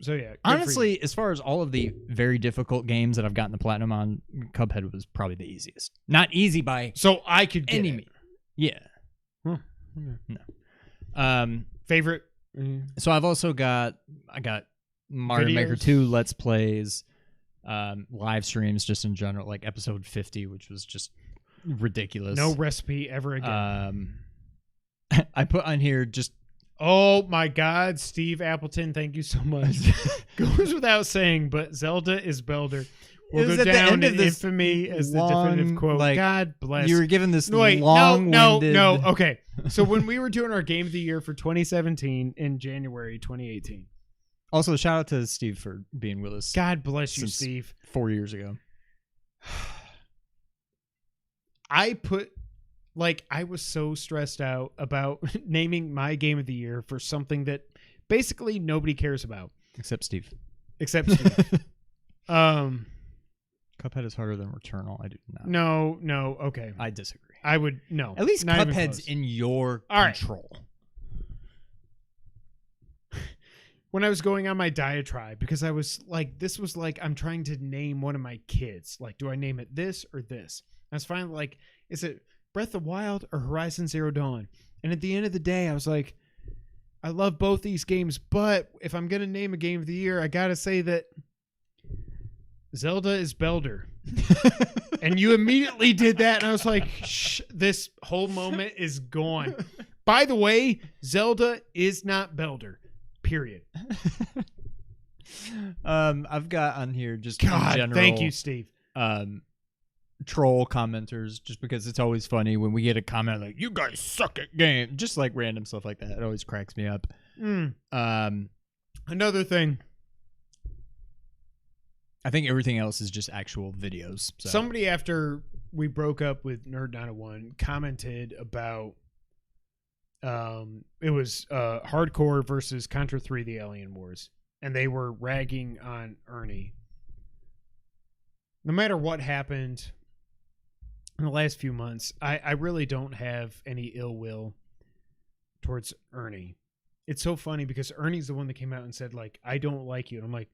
So, yeah. good for Honestly, as far as all of the very difficult games that I've gotten the platinum on, Cuphead was probably the easiest. Not easy by you. So I could get any it. means. Yeah. Huh. Okay. No. Favorite? So I got Mario Maker Videos? 2 Let's Plays, live streams just in general, like episode 50, which was just ridiculous. No recipe ever again. I put on here just Oh my God, Steve Appleton, thank you so much. Goes without saying, but Zelda is Belder. Will It was go at the down end of in this infamy as the long, definitive quote. like, God bless. you were given this Wait, long-winded. no. Okay, so when we were doing our Game of the Year for 2017 in January 2018. Also, shout out to Steve for being with us God bless you, Since- Steve. 4 years ago. I was so stressed out about naming my Game of the Year for something that basically nobody cares about Except Steve. except Steve. Cuphead is harder than Returnal. I do not. No, okay. I disagree. I would no. At least not even Cuphead's close. in your All right. control. When I was going on my diatribe, because I was like, this was like I'm trying to name one of my kids. Like, do I name it this or this? I was finally like, is it Breath of the Wild or Horizon Zero Dawn? And at the end of the day, I was like, I love both these games, but if I'm gonna name a Game of the Year, I gotta say that Zelda is Belder. And you immediately did that, and I was like, shh, this whole moment is gone. By the way, Zelda is not Belder. Period. I've got on here just in God, general, thank you, Steve. troll commenters, just because it's always funny when we get a comment like "you guys suck at game," just like random stuff like that. It always cracks me up. Another thing. I think everything else is just actual videos. So. Somebody after we broke up with Nerd 901 commented about it was Hardcore versus Contra 3 The Alien Wars, and they were ragging on Ernie. No matter what happened in the last few months, I really don't have any ill will towards Ernie. It's so funny because Ernie's the one that came out and said, like, I don't like you. And I'm like,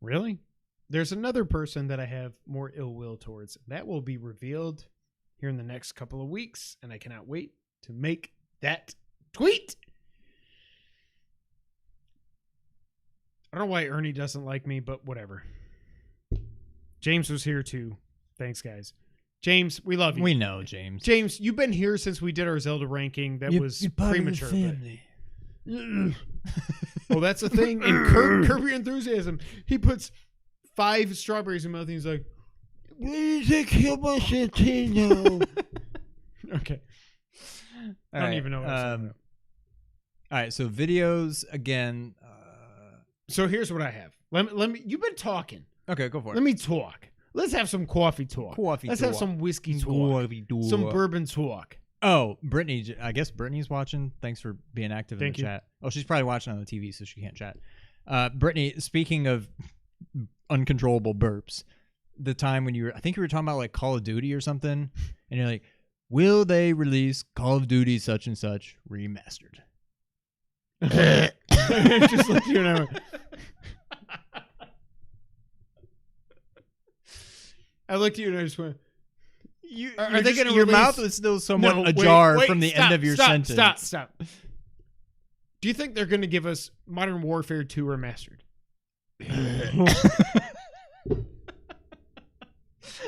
really? There's another person that I have more ill will towards. That will be revealed here in the next couple of weeks, and I cannot wait to make that tweet. I don't know why Ernie doesn't like me, but whatever. James was here too. Thanks, guys. James, we love you. We know, James. James, you've been here since we did our Zelda ranking. That was premature. Well, that's the thing. In Curb Your Enthusiasm, he puts 5 strawberries in mouth and he's like, okay. I don't even know what I'm saying about. All right, so videos again. So here's what I have. Let me. You've been talking. Okay, go for it. Let me talk. Let's have some coffee talk. Let's have some whiskey talk. Some bourbon talk. Oh, Brittany. I guess Brittany's watching. Thanks for being active in the you. chat. Oh, she's probably watching on the TV, so she can't chat. Brittany, speaking of uncontrollable burps, the time when I think you were talking about like Call of Duty or something, and you're like, will they release Call of Duty such and such remastered? Just like you know. I looked at you and I just went, are they going to Your release... mouth was still somewhat ajar from the end of your sentence. Stop. Do you think they're going to give us Modern Warfare 2 remastered? And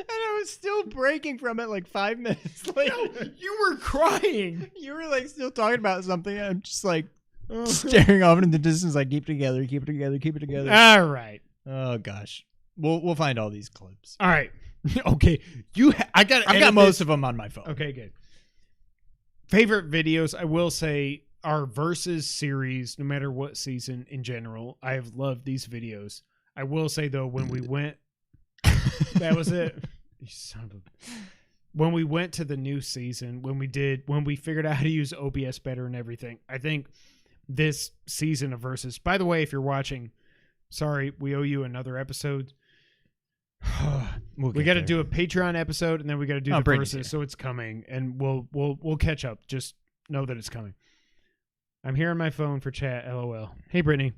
I was still breaking from it like 5 minutes later. No, you were crying. You were like still talking about something. And I'm just like staring off into the distance, like keep it together, keep it together, keep it together. All right. Oh gosh, we'll find all these clips. All right. Okay. I've got most of them on my phone. Okay, good. Favorite videos, I will say, our Versus series, no matter what season in general. I have loved these videos. I will say though, when we went, that was it. You son of a... When we went to the new season, when we figured out how to use OBS better and everything, I think this season of Versus, by the way, if you're watching, sorry, we owe you another episode. We got to do a Patreon episode and then we got to do the Versus, so it's coming and we'll catch up. Just know that it's coming. I'm here on my phone for chat, LOL. Hey, Brittany.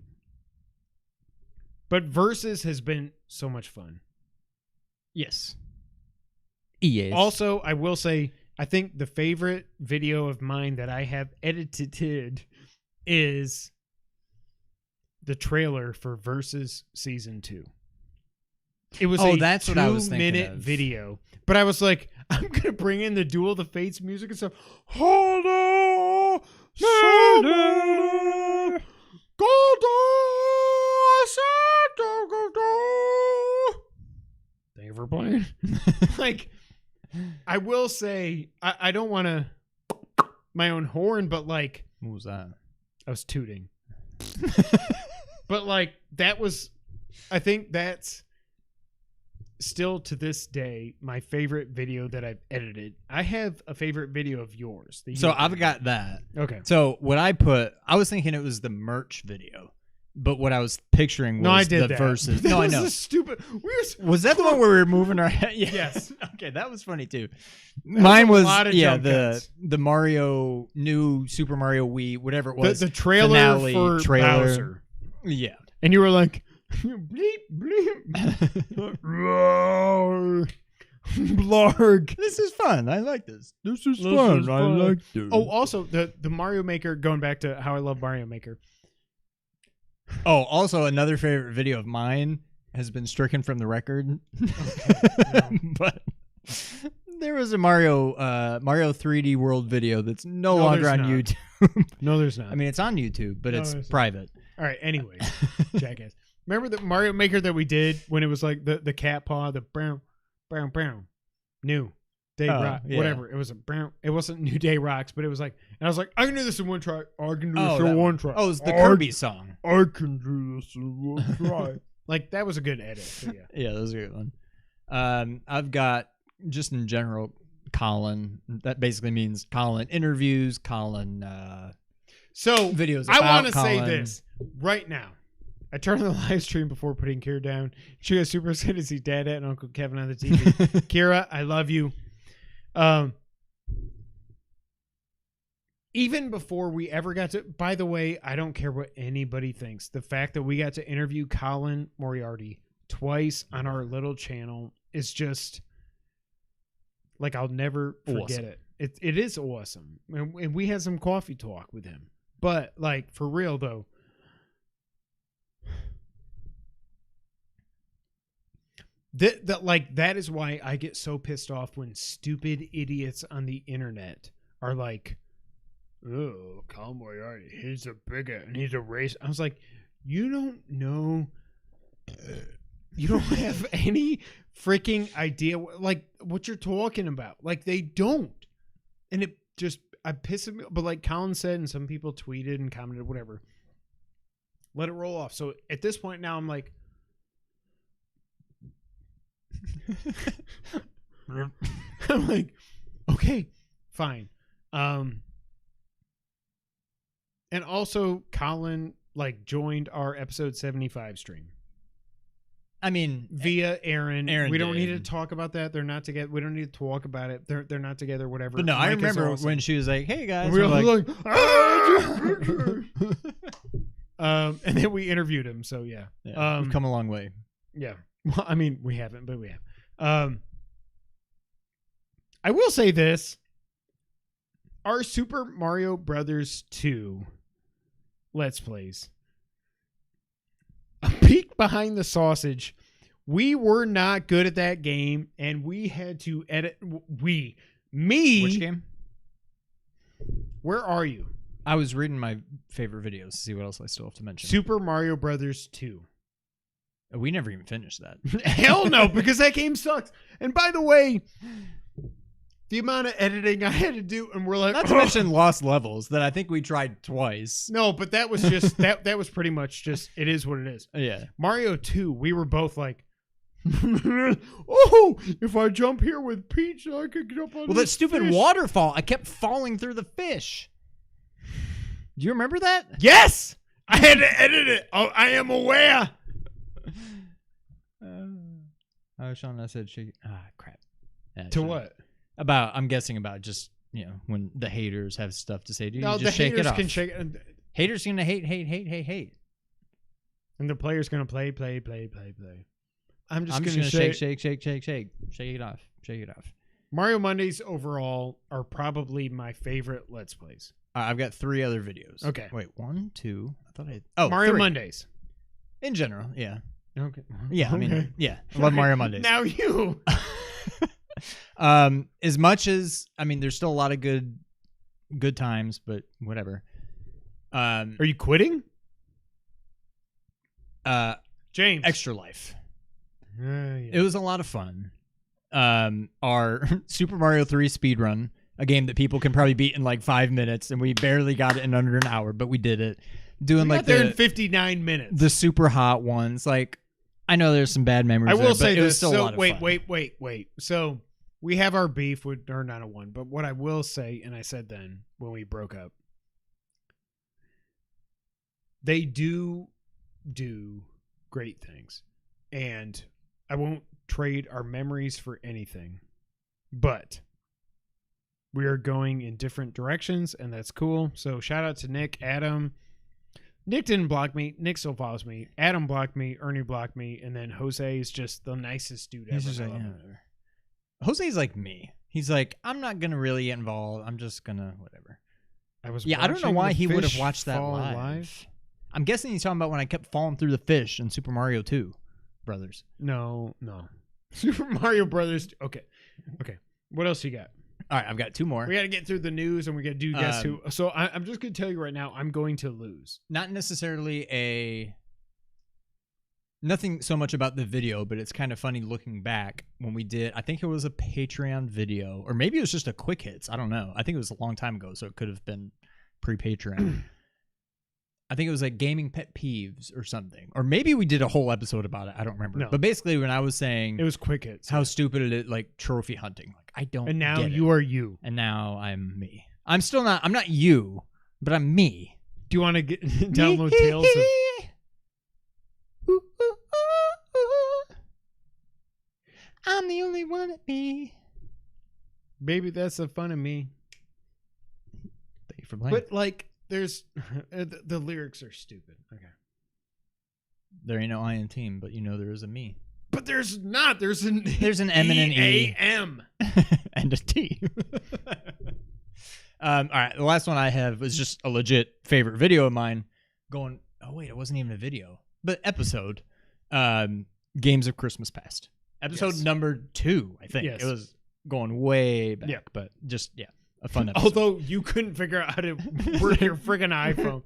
But Versus has been so much fun. Yes. Yes. Also, I will say, I think the favorite video of mine that I have edited is the trailer for Versus Season 2. It was that's what I was thinking 2-minute of. video. But I was like, I'm going to bring in the Duel of the Fates music and stuff. Hold on! Thank you for playing. Like, I will say, I don't want to my own horn, but like, what was that? I was tooting. But like, that was, I think that's still to this day my favorite video that I've edited. I have a favorite video of yours. So I've got that. Okay. So what I was thinking it was the merch video. But what I was picturing was the Versus. That no, was I know. Stupid. Was that the one where we were moving our head? Yes. Okay, that was funny too. Mine was the Mario new Super Mario Wii, whatever it was. The trailer for Bowser. Yeah. And you were like, bleep bleep. Blarg. This is fun. I like this. This is fun. I like this. Oh, also the Mario Maker, going back to how I love Mario Maker. Oh, also another favorite video of mine has been stricken from the record. Okay, no. But there was a Mario 3D World video that's no longer on YouTube. No, there's not. I mean, it's on YouTube, but it's private. All right, anyway, jackass. Remember the Mario Maker that we did when it was like the cat paw, the brown, new day rock, whatever. It was a brown. It wasn't New Day Rocks, but it was like, and I was like, I can do this in one try. I can do this in one try. Oh, it was the Kirby song. I can do this in one try. Like, that was a good edit. So yeah. Yeah, that was a good one. I've got, just in general, Colin. That basically means Colin interviews, Colin so videos. I want to say this right now. I turned on the live stream before putting Kira down. She got super excited to see Dad and Uncle Kevin on the TV. Kira, I love you. Even before we ever got to, by the way, I don't care what anybody thinks. The fact that we got to interview Colin Moriarty twice on our little channel is just like, I'll never forget it. It is awesome. And we had some coffee talk with him. But like, for real though, that is why I get so pissed off when stupid idiots on the internet are like, oh, Colin Moriarty, he's a bigot and he's a racist. I was like, you don't know. You don't have any freaking idea like what you're talking about. Like, they don't. And it just, I piss me. But like Colin said, and some people tweeted and commented, whatever, let it roll off. So at this point now, I'm like, I'm like, okay, fine. And also Colin joined our episode 75 stream. I mean, via Aaron. Aaron we don't did. need to talk about that. They're not together. We don't need to talk about it. They're not together. Whatever. But no, I Mike is remember awesome. when she was like, "Hey guys," we were like, "Ah!" and then we interviewed him. So yeah, we've come a long way. Yeah. Well, I mean, we haven't, but we have. I will say this: our Super Mario Brothers 2 Let's Plays. A peek behind the sausage. We were not good at that game, and we had to edit. Me. Which game? Where are you? I was reading my favorite videos to see what else I still have to mention. Super Mario Brothers 2. We never even finished that. Hell no, because that game sucks. And by the way, the amount of editing I had to do, and we're like, not to mention Lost Levels that I think we tried twice. No, but that was just that was pretty much just it is what it is. Yeah. Mario 2, we were both like, oh, if I jump here with Peach, I could jump on. Well, that stupid waterfall, I kept falling through the fish. Do you remember that? Yes, I had to edit it. Oh, I am aware. Sean, I said she. Crap. Yeah, to what? I'm guessing about just, when the haters have stuff to say. Do you no, just the shake haters it off? can shake. Haters gonna hate. And the player's gonna play. I'm just gonna shake it off. Mario Mondays overall are probably my favorite Let's Plays. I've got 3 other videos. Okay. Wait, 1, 2. I thought I had... Oh, Mario 3. Mondays. In general, yeah. Okay. Yeah, I mean, yeah. I love Mario Mondays. Now you. As much as, there's still a lot of good times, but whatever. Are you quitting? James. Extra Life. Yeah. It was a lot of fun. Our Super Mario 3 speedrun, a game that people can probably beat in like 5 minutes, and we barely got it in under an hour, but we did it. Doing we got there in 59 minutes. The super hot ones. Like, I know there's some bad memories. I will there, say but this. It was still a lot of fun. Wait. So we have our beef with, or not a one, but what I will say, and I said then when we broke up, they do great things, and I won't trade our memories for anything, but we are going in different directions, and that's cool. So shout out to Nick, Adam. Nick didn't block me. Nick still follows me. Adam blocked me. Ernie blocked me. And then Jose is just the nicest dude ever. Just like, Jose's like me. He's like, I'm not going to really get involved. I'm just going to whatever. I don't know why he would have watched that live. I'm guessing he's talking about when I kept falling through the fish in Super Mario 2 Brothers. No. Super Mario Brothers. Okay. What else you got? All right, I've got 2 more. We got to get through the news, and we got to do guess who. So I'm just going to tell you right now, I'm going to lose. Not necessarily nothing so much about the video, but it's kind of funny looking back when we did, I think it was a Patreon video, or maybe it was just a quick hits. I don't know. I think it was a long time ago, so it could have been pre-Patreon. I think it was like gaming pet peeves or something. Or maybe we did a whole episode about it. I don't remember. No. But basically when I was saying it was quick hits. How stupid it is, like trophy hunting. Like I don't And now get you it. are you. And now I'm me. I'm not you, but I'm me. Do you want to get download Tales of I'm the only one at me. Baby, that's the fun of me. Thank you for playing. But like there's the lyrics are stupid. Okay. There ain't no I in team, but there is a me. But there's not. There's an M and an E. A-M. And a T. All right. The last one I have was just a legit favorite video of mine. Oh wait, it wasn't even a video, but episode. Games of Christmas Past. Episode number 2, I think. Yes. It was going way back, yeah. But just a fun episode. Although you couldn't figure out how to work your friggin' iPhone.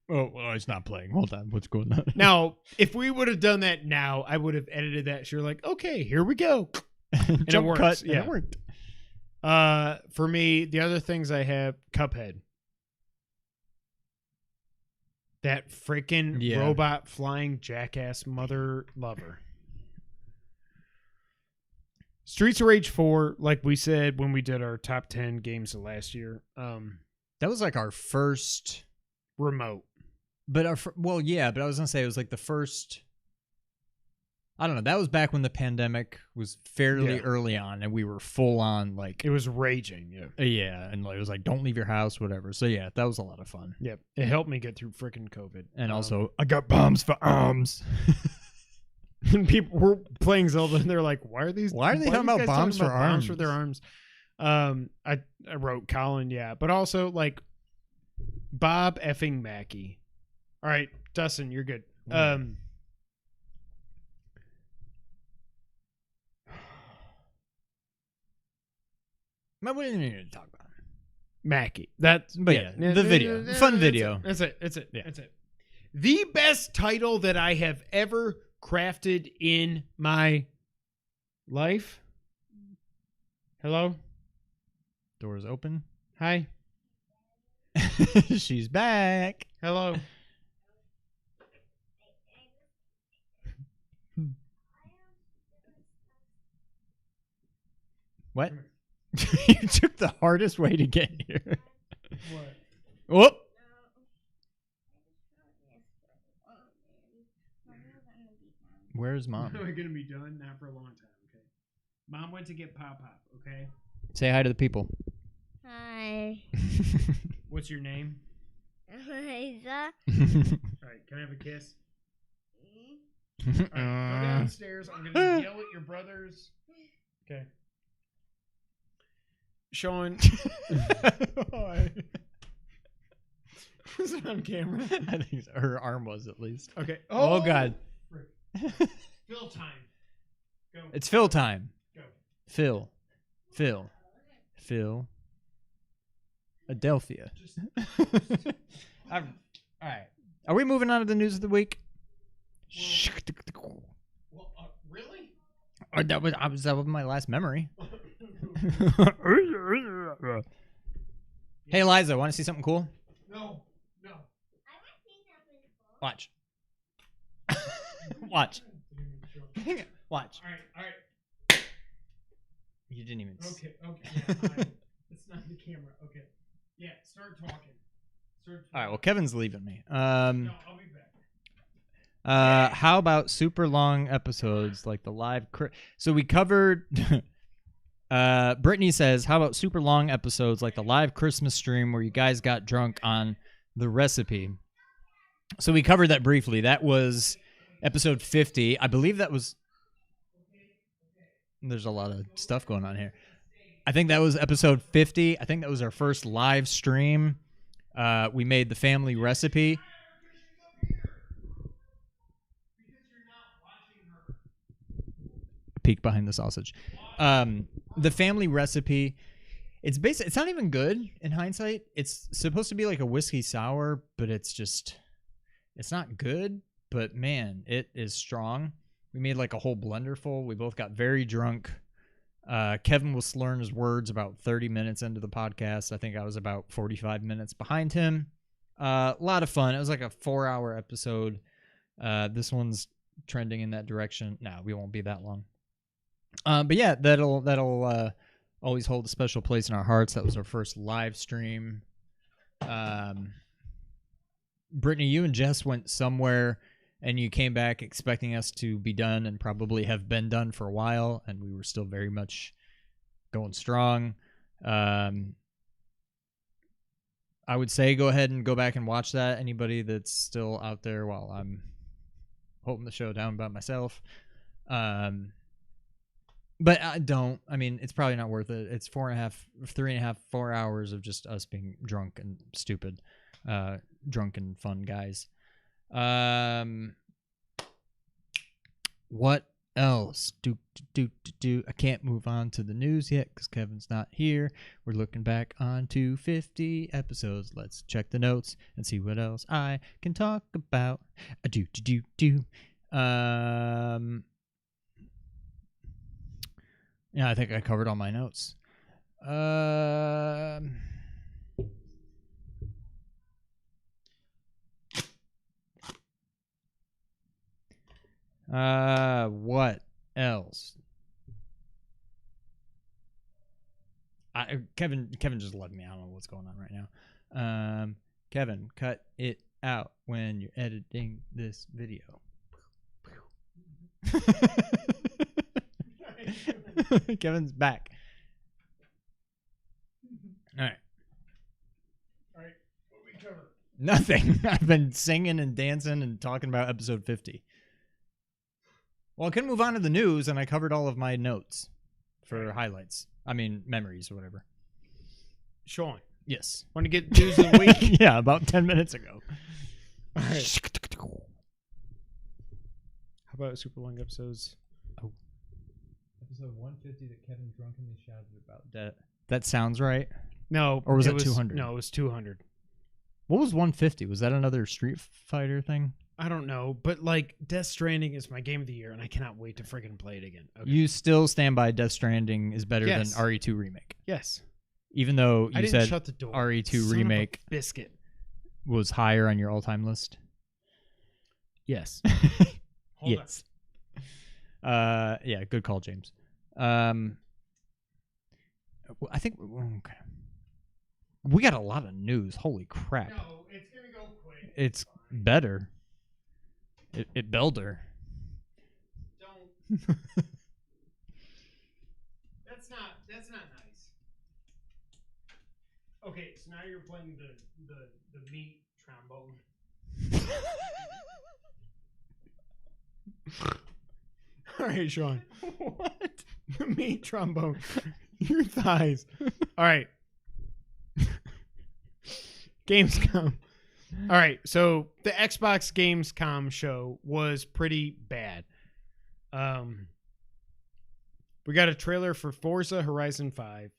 Oh, well, it's not playing. Hold on. What's going on? Now, if we would have done that now, I would have edited that. So you're like, okay, here we go. And Jump it works. cut. Yeah. And it worked. For me, the other things I have, Cuphead. That freaking robot flying jackass mother lover. Streets of Rage 4, like we said when we did our top 10 games of last year, that was like our first remote. But but I was gonna say it was like the first. I don't know. That was back when the pandemic was fairly early on, and we were full on like it was raging. Yeah, and it was like don't leave your house, whatever. So yeah, that was a lot of fun. Yep, it helped me get through freaking COVID. And also, I got bombs for arms. And people were playing Zelda, and they're like, "Why are they talking about bombs for arms? Bombs for their arms?" I wrote Colin, but also like Bob effing Mackey. All right, Dustin, you're good. What do you need to talk about? Mackey. The video. Fun video. That's it. That's it. The best title that I have ever crafted in my life. Hello? Doors open. Hi. She's back. Hello. What? You took the hardest way to get here. What? Whoop. Where's Mom? We're going to be done? Not for a long time, okay? Mom went to get Pop, okay? Say hi to the people. Hi. What's your name? Eliza. All right, can I have a kiss? All right, go downstairs. I'm going to yell at your brothers. Okay. Sean. Was it on camera? I think her arm was at least. Okay. Oh God. Fill time. Go. It's Phil time. Go. Phil. Adelphia. All right. Are we moving on to the news of the week? Well, really? Or that was my last memory. Hey, Eliza, want to see something cool? No. Watch. Watch. Watch. All right. You didn't even. Okay. Yeah, fine. It's not the camera. Okay. Yeah, start talking. All right. Well, Kevin's leaving me. No, I'll be back. How about super long episodes like the live? So we covered. Brittany says, "How about super long episodes like the live Christmas stream where you guys got drunk on the recipe?" So we covered that briefly. That was episode 50. I believe that was. There's a lot of stuff going on here. I think that was episode 50. I think that was our first live stream. We made the family recipe. Peek behind the sausage. The family recipe. It's not even good in hindsight. It's supposed to be like a whiskey sour, but it's not good. But man, it is strong. We made like a whole blender full. We both got very drunk. Kevin was slurring his words about 30 minutes into the podcast. I think I was about 45 minutes behind him. A lot of fun. It was like a 4-hour episode. This one's trending in that direction. No, we won't be that long. But yeah, that'll always hold a special place in our hearts. That was our first live stream. Brittany, you and Jess went somewhere and you came back expecting us to be done and probably have been done for a while, and we were still very much going strong. I would say go ahead and go back and watch that. Anybody that's still out there while I'm holding the show down by myself. But I don't. I mean, it's probably not worth it. It's 3.5, 4 hours of just us being drunk and stupid, drunk and fun guys. What else? I can't move on to the news yet because Kevin's not here. We're looking back on 50 episodes. Let's check the notes and see what else I can talk about. Yeah, I think I covered all my notes. What else? Kevin just let me. I don't know what's going on right now. Kevin, cut it out when you're editing this video. Kevin's back. All right. All right. What we cover? Nothing. I've been singing and dancing and talking about episode 50. Well, I couldn't move on to the news, and I covered all of my notes for highlights. I mean, memories or whatever. Sean, Yes. want to get news of the week? Yeah, about 10 minutes ago. All right. How about super long episodes? Oh. Episode 150 that Kevin drunkenly shouted about. That sounds right. No. Or was it 200? No, it was 200. What was 150? Was that another Street Fighter thing? I don't know, but like Death Stranding is my game of the year, and I cannot wait to friggin' play it again. Okay. You still stand by Death Stranding is better Yes. than RE2 Remake. Yes. Even though I you didn't said shut the door. RE2 Son of a Remake biscuit. was higher on your all-time list. Yes. Yes. Yeah, good call, James. I think okay. We got a lot of news. Holy crap. No, it's gonna go quick. It's better. It builder. Don't. That's not nice. Okay, so now you're playing the meat trombone. All right, Sean. What? The meat trombone. Your thighs. All right. Gamescom. All right, so the Xbox Gamescom show was pretty bad. We got a trailer for Forza Horizon 5.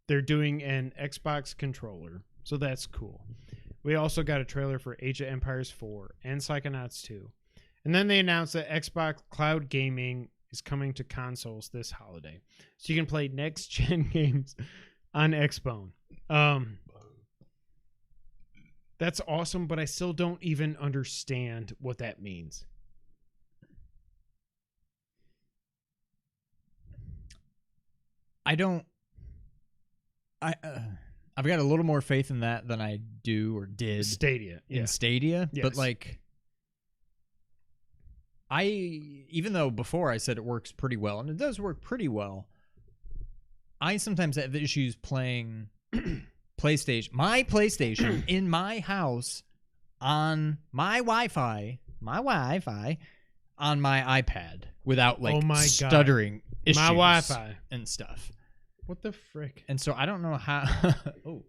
They're doing an Xbox controller, so that's cool. We also got a trailer for Age of Empires 4 and Psychonauts 2. And then they announced that Xbox Cloud Gaming is coming to consoles this holiday. So you can play next-gen games on Xbone. That's awesome, but I still don't even understand what that means. I've got a little more faith in that than I do or did Stadia. in Stadia, Yes. but like even though before I said it works pretty well, and it does work pretty well, I sometimes have issues playing my PlayStation in my house on my Wi-Fi on my iPad without like Oh my God. stuttering issues My Wi-Fi. and stuff. What the frick? And so I don't know how no.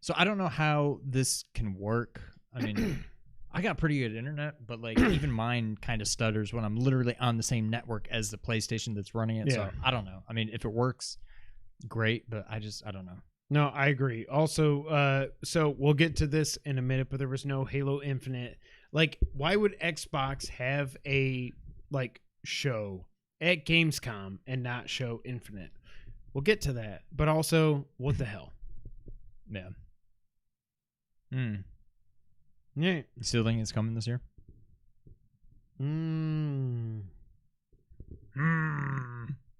So I don't know how this can work. I mean, I got pretty good internet, but like even mine kind of stutters when I'm literally on the same network as the PlayStation that's running it. So Yeah. I don't know. I mean, if it works, great, but I don't know. No, I agree. Also, so we'll get to this in a minute, but there was no Halo Infinite. Like, why would Xbox have a like show at Gamescom and not show Infinite? We'll get to that. But also, what the hell? Yeah. Yeah. You still think it's coming this year?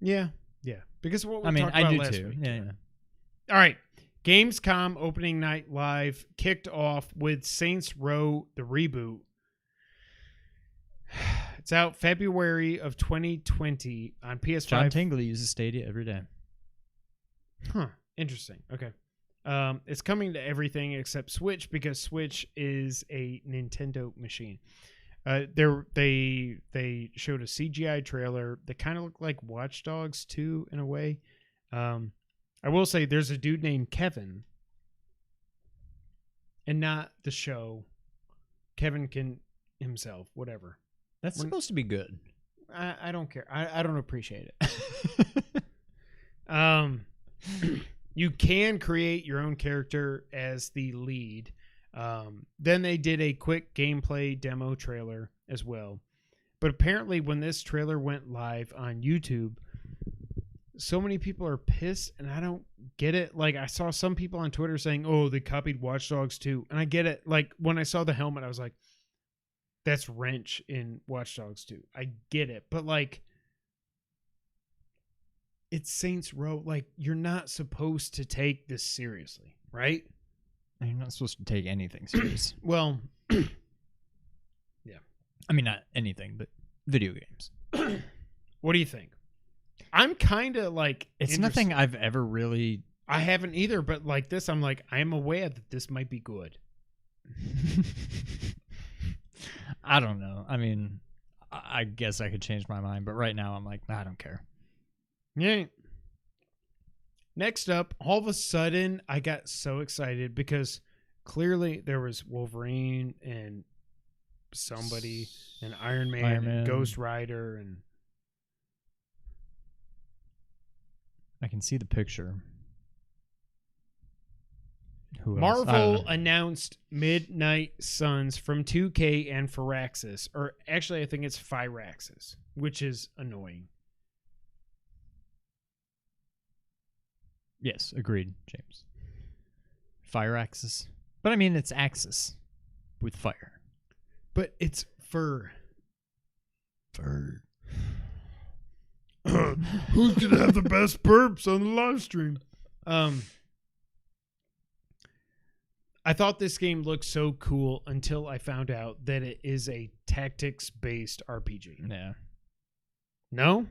Yeah. Yeah. Because what we I mean, talked I about do last too. week. Yeah. All right. Gamescom opening night live kicked off with Saints Row the reboot. It's out February of 2020 on PS5. John Tingley uses Stadia every day. Huh. Interesting. Okay. It's coming to everything except Switch because Switch is a Nintendo machine. They showed a CGI trailer that kind of looked like Watch Dogs 2 in a way. I will say there's a dude named Kevin, and not the show. Kevin can himself, whatever. That's supposed to be good. I don't care. I don't appreciate it. You can create your own character as the lead. Then they did a quick gameplay demo trailer as well. But apparently when this trailer went live on YouTube, so many people are pissed, and I don't get it. Like, I saw some people on Twitter saying, oh, they copied Watch Dogs 2. And I get it. Like, when I saw the helmet, I was like, that's Wrench in Watch Dogs 2. I get it. But, like, it's Saints Row. Like, you're not supposed to take this seriously, right? You're not supposed to take anything serious. Well, I mean, not anything, but video games. what do you think? I'm kind of like... It's nothing I've ever really... I haven't either, but like this, I'm like, I'm aware that this might be good. I don't know. I mean, I guess I could change my mind, but right now I'm like, I don't care. Yeah. Next up, all of a sudden, I got so excited because clearly there was Wolverine and somebody, and Iron Man, and Ghost Rider, and I can see the picture. Who else? Marvel announced Midnight Suns from 2K and Firaxis, or actually I think it's Firaxis, which is annoying. Yes, agreed, James. Fire Axis. But I mean, it's Axis with fire. But it's fur. Fur. Who's gonna have the best burps on the live stream? I thought this game looked so cool until I found out that it is a tactics-based RPG. Yeah. No?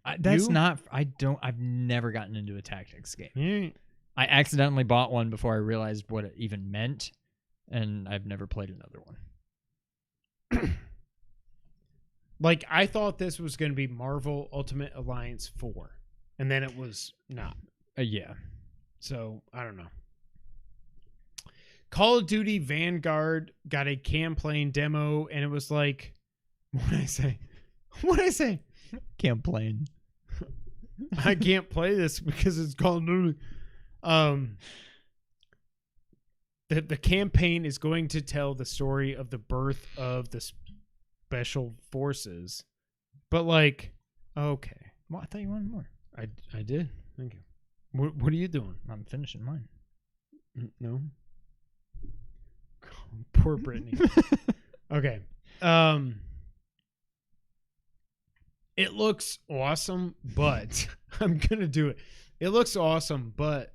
I've never gotten into a tactics game. Yeah. I accidentally bought one before I realized what it even meant, and I've never played another one. Like, I thought this was going to be Marvel Ultimate Alliance 4, and then it was not. Yeah. So, I don't know. Call of Duty Vanguard got a campaign demo, and it was like, what did I say? What did I say? Campaign. I can't play this because it's Call of Duty. The campaign is going to tell the story of the birth of the special forces, but like, okay. Well, I thought you wanted more. I did. Thank you. What are you doing? I'm finishing mine. No. Poor Brittany. Okay. It looks awesome, but I'm gonna do it. It looks awesome, but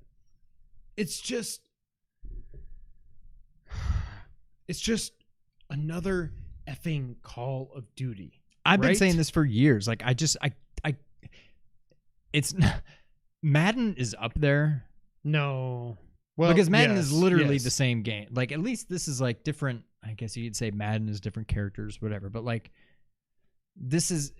it's just another effing Call of Duty. I've been right? saying this for years. Like, it's Madden is up there. No. Well, because Madden is literally yes. the same game. Like, at least this is like different. I guess you could say Madden is different characters, whatever. But like, this is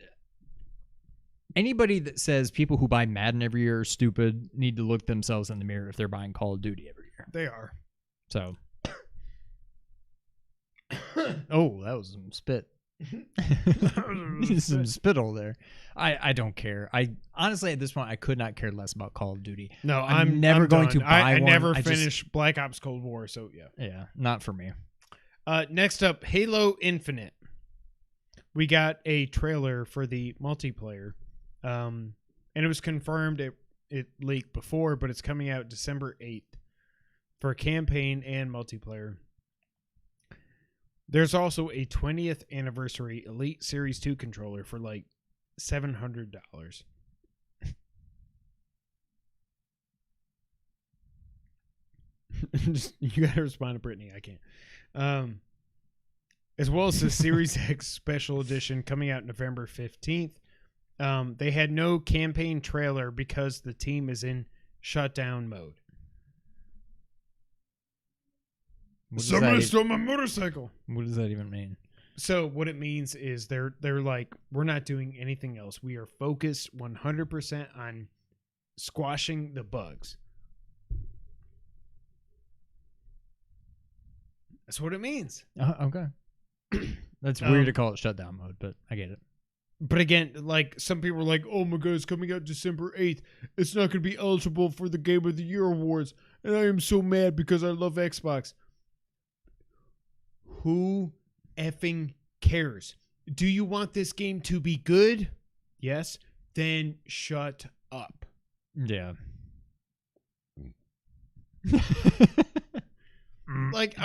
anybody that says people who buy Madden every year are stupid need to look themselves in the mirror if they're buying Call of Duty every year. They are. So, oh, that was some spit. Some spittle there. I don't care. I honestly at this point I could not care less about Call of Duty. No, I'm never going done. to buy I one. never finished Black Ops Cold War, so yeah. Yeah, not for me. Next up, Halo Infinite. We got a trailer for the multiplayer, and it was confirmed. It leaked before, but it's coming out December 8th for campaign and multiplayer. There's also a 20th anniversary Elite Series 2 controller for like $700. You gotta respond to Brittany. I can't. As well as the Series X Special Edition coming out November 15th. They had no campaign trailer because the team is shutdown mode. Somebody stole my motorcycle. What does that even mean? So what it means is they're like, we're not doing anything else. We are focused 100% on squashing the bugs. That's what it means. Okay. That's weird to call it shutdown mode, but I get it. But again, like some people are like, oh my God, it's coming out December 8th. It's not going to be eligible for the Game of the Year awards. And I am so mad because I love Xbox. Who effing cares? Do you want this game to be good? Yes. Then shut up. Yeah. Like,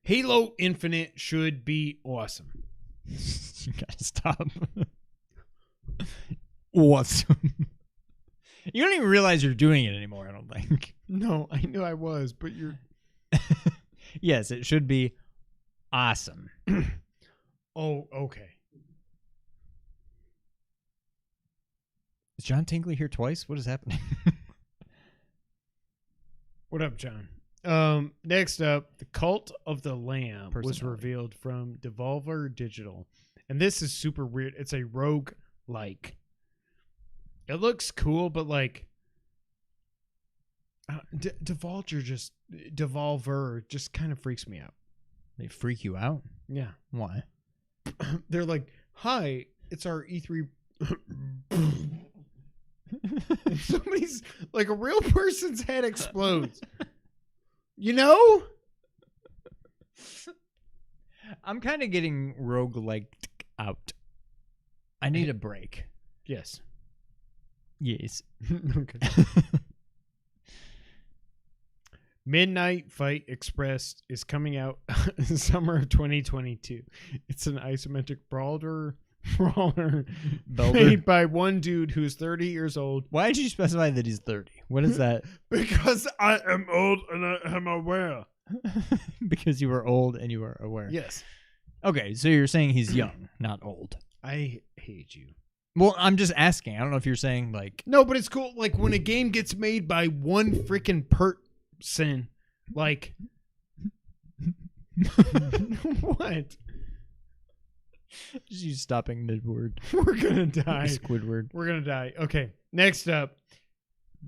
Halo Infinite should be awesome. You gotta stop. What's you don't even realize you're doing it anymore, I don't think. No, I knew I was, but you're... Yes, it should be awesome. Oh, okay. Is John Tingley here twice? What is happening? What up, John? Next up, the Cult of the Lamb was Personality. revealed from Devolver Digital. And this is super weird. It's a rogue-like. It looks cool, but like Devolver just kind of freaks me out. They freak you out? Yeah. Why? They're like, "Hi, it's our E3." Somebody's like a real person's head explodes. You know? I'm kind of getting roguelike out. I need a break. Yes. Yes. Okay. Midnight Fight Express is coming out in summer of 2022. It's an isometric brawler made by one dude who's 30 years old. Why did you specify that he's 30? What is that? Because I am old and I am aware. Because you were old and you were aware. Yes. Okay, so you're saying he's young, not old. I hate you. Well, I'm just asking. I don't know if you're saying like... No, but it's cool. Like when a game gets made by one freaking person, like... What? Just you stopping mid-word. We're gonna die. Squidward. We're gonna die. Okay, next up.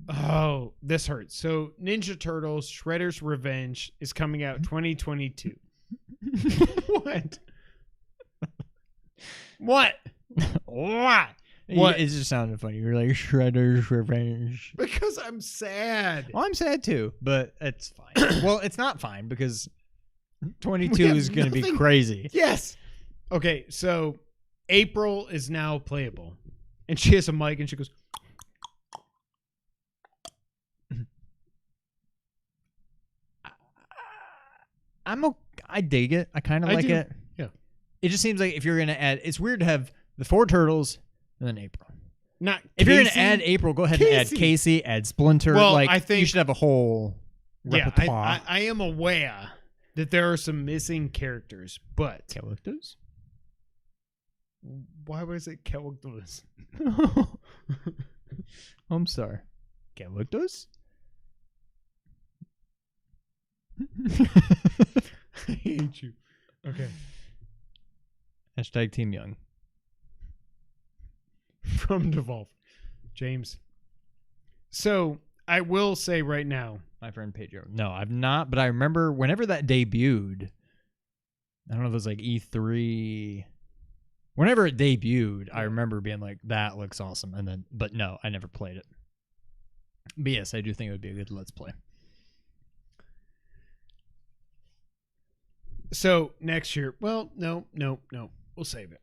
Oh, this hurts. So Ninja Turtles Shredder's Revenge is coming out 2022. What? What? What? What? It just sounded funny. You were like, Shredder's Revenge. Because I'm sad. Well, I'm sad too, but it's fine. Well, it's not fine because 22 We have is going to be nothing- crazy. Yes. Okay, so April is now playable. And she has a mic and she goes, I dig it. I kind of I like do. it. Yeah. It just seems like if you're going to add, it's weird to have the 4 turtles and then April. not If you're going to Casey? add April, go ahead and add Casey. Casey, add Splinter. Well, like, I think- you should have a whole Yeah, repertoire. I am aware that there are some missing characters, but Characters? why was it characters? I'm sorry. Characters? I hate you. Okay. Hashtag Team Young. From Devolve. James. So I will say right now, My friend Pedro. No, I've not, but I remember whenever that debuted, I don't know if it was like E3. Whenever it debuted, I remember being like, that looks awesome. And then, but no, I never played it. But yes, I do think it would be a good Let's Play. so next year, well, no. We'll save it.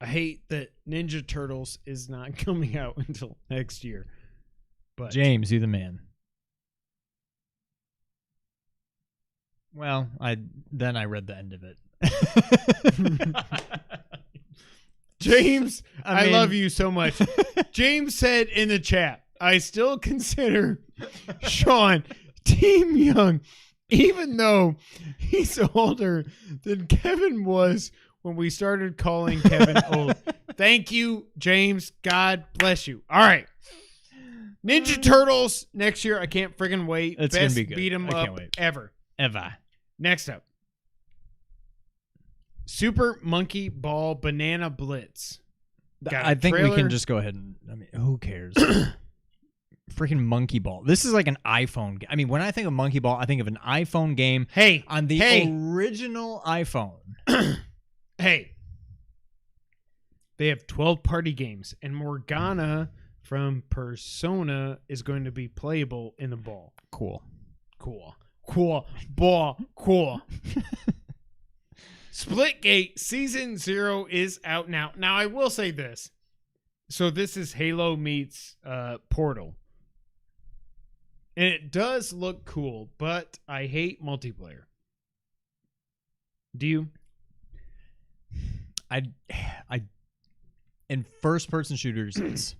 I hate that Ninja Turtles is not coming out until next year. But James, you the man. Well, I read the end of it. James, I mean- love you so much. James said in the chat, I still consider Sean Team Young, even though he's older than Kevin was when we started calling Kevin old. Thank you, James. God bless you. All right. Ninja Turtles next year. I can't friggin' wait. It's gonna Best be good. beat 'em I can't up wait. ever. Eva. Next up. Super Monkey Ball Banana Blitz. Got a I think we trailer. can just go ahead and, I mean, who cares? Freaking Monkey Ball. This is like an iPhone game. I mean, when I think of Monkey Ball, I think of an iPhone game Hey, on the original iPhone. hey. They have 12 party games, and Morgana from Persona is going to be playable in the ball. Cool. Cool. Splitgate Season 0 is out now. Now, I will say this. So this is Halo meets Portal. And it does look cool, but I hate multiplayer. Do you? I in first person shooters it's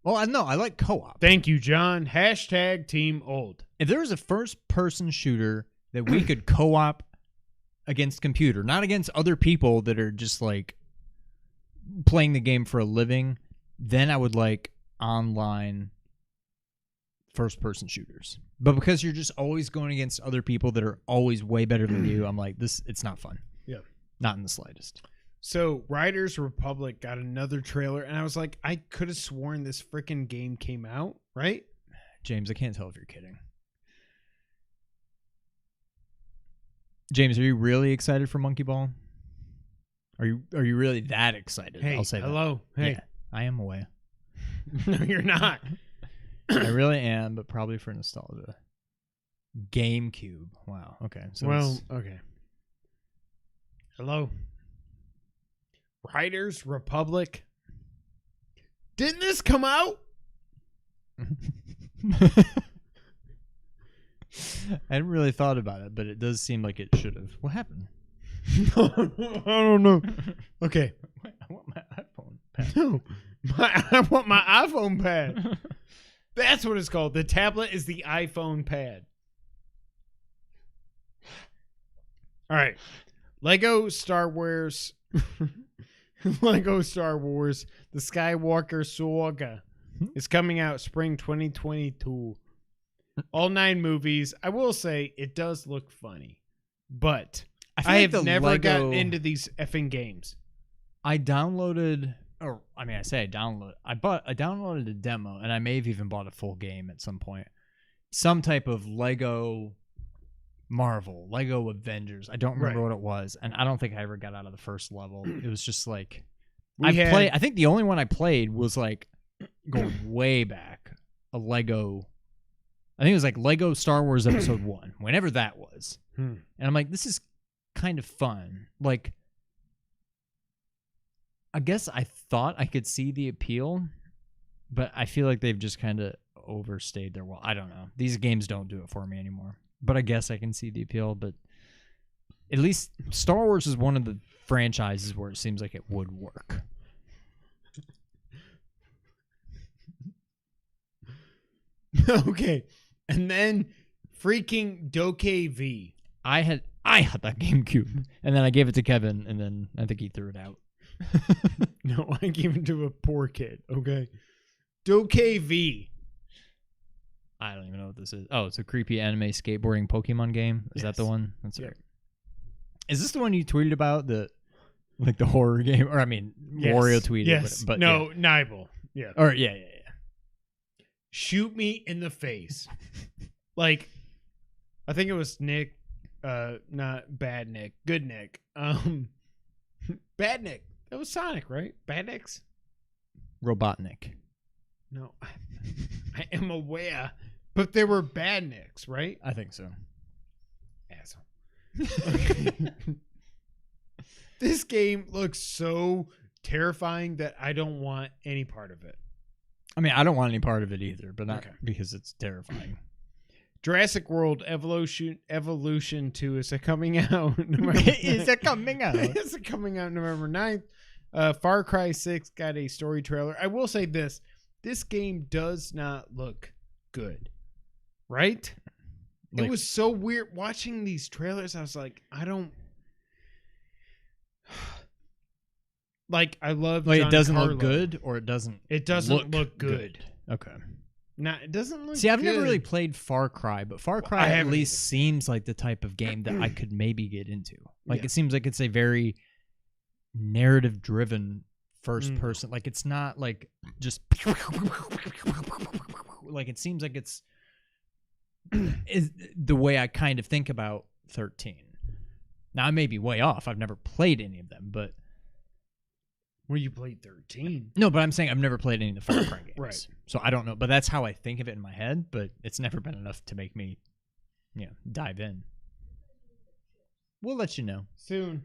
well, I know I like co-op. Thank you, John. Hashtag team old. If there was a first person shooter that we could co-op against computer, not against other people that are just like playing the game for a living, then I would like online first person shooters. But because you're just always going against other people that are always way better than you, I'm like, it's not fun. Yeah. Not in the slightest. So Riders Republic got another trailer, and I was like, I could have sworn this freaking game came out, right? James, I can't tell if you're kidding. James, are you really excited for Monkey Ball? Are you really that excited? Hey, I'll say hello. that. Hey. Yeah, I am away. No, you're not. I really am, but probably for nostalgia. GameCube. Wow. Okay. So Well, okay. Hello. Riders Republic. Didn't this come out? I hadn't really thought about it, but it does seem like it should have. What happened? I don't know. Okay. I want my iPhone pad. No. I want my iPhone pad. That's what it's called. The tablet is the iPhone pad. All right. Lego Star Wars. Lego Star Wars. The Skywalker Saga is coming out spring 2022. All 9 movies. I will say it does look funny, but I have never gotten into these effing games. I downloaded, or I mean, I say I downloaded a demo, and I may have even bought a full game at some point. Some type of Lego Marvel, Lego Avengers. I don't remember what it was, and I don't think I ever got out of the first level. It was just like I think the only one I played was like going way back. I think it was like Lego Star Wars Episode 1, whenever that was. And I'm like, this is kind of fun. Like, I guess I thought I could see the appeal, but I feel like they've just kind of overstayed their I don't know. These games don't do it for me anymore. But I guess I can see the appeal. But at least Star Wars is one of the franchises where it seems like it would work. Okay. And then freaking Doke V. I had that GameCube, and then I gave it to Kevin, and then I think he threw it out. No, I gave it to a poor kid. Okay. Doke V. I don't even know what this is. Oh, it's a creepy anime skateboarding Pokemon game. Is that the one? That's right. Is this the one you tweeted about? The horror game? Or I mean, Wario tweeted. Yes. But no, Nibel. Yeah. Or yeah. Shoot me in the face. Like, I think it was Nick, not Bad Nick, Good Nick. Bad Nick. That was Sonic, right? Bad Nicks? Robotnik. No, I am aware, but they were Bad Nicks, right? I think so. Asshole. This game looks so terrifying that I don't want any part of it. I mean, I don't want any part of it either, but not because it's terrifying. Jurassic World Evolution 2 is coming out. Is it coming out? It's coming out November 9th. Far Cry 6 got a story trailer. I will say this. This game does not look good. Right? It was so weird watching these trailers. I was like, I don't... Like, I love Like, John it doesn't Carlo. look good, or it doesn't It doesn't look good. Okay. Nah, it doesn't look See, I've good. never really played Far Cry, but Far Cry at least seems like the type of game that I could maybe get into. Like, it seems like it's a very narrative-driven first person. Like, it's not like just... Like, it seems like it's is the way I kind of think about 13. Now, I may be way off. I've never played any of them, but... Well, you played 13. No, but I'm saying I've never played any of the Far Cry games. Right. So I don't know, but that's how I think of it in my head, but it's never been enough to make me, dive in. We'll let you know. Soon.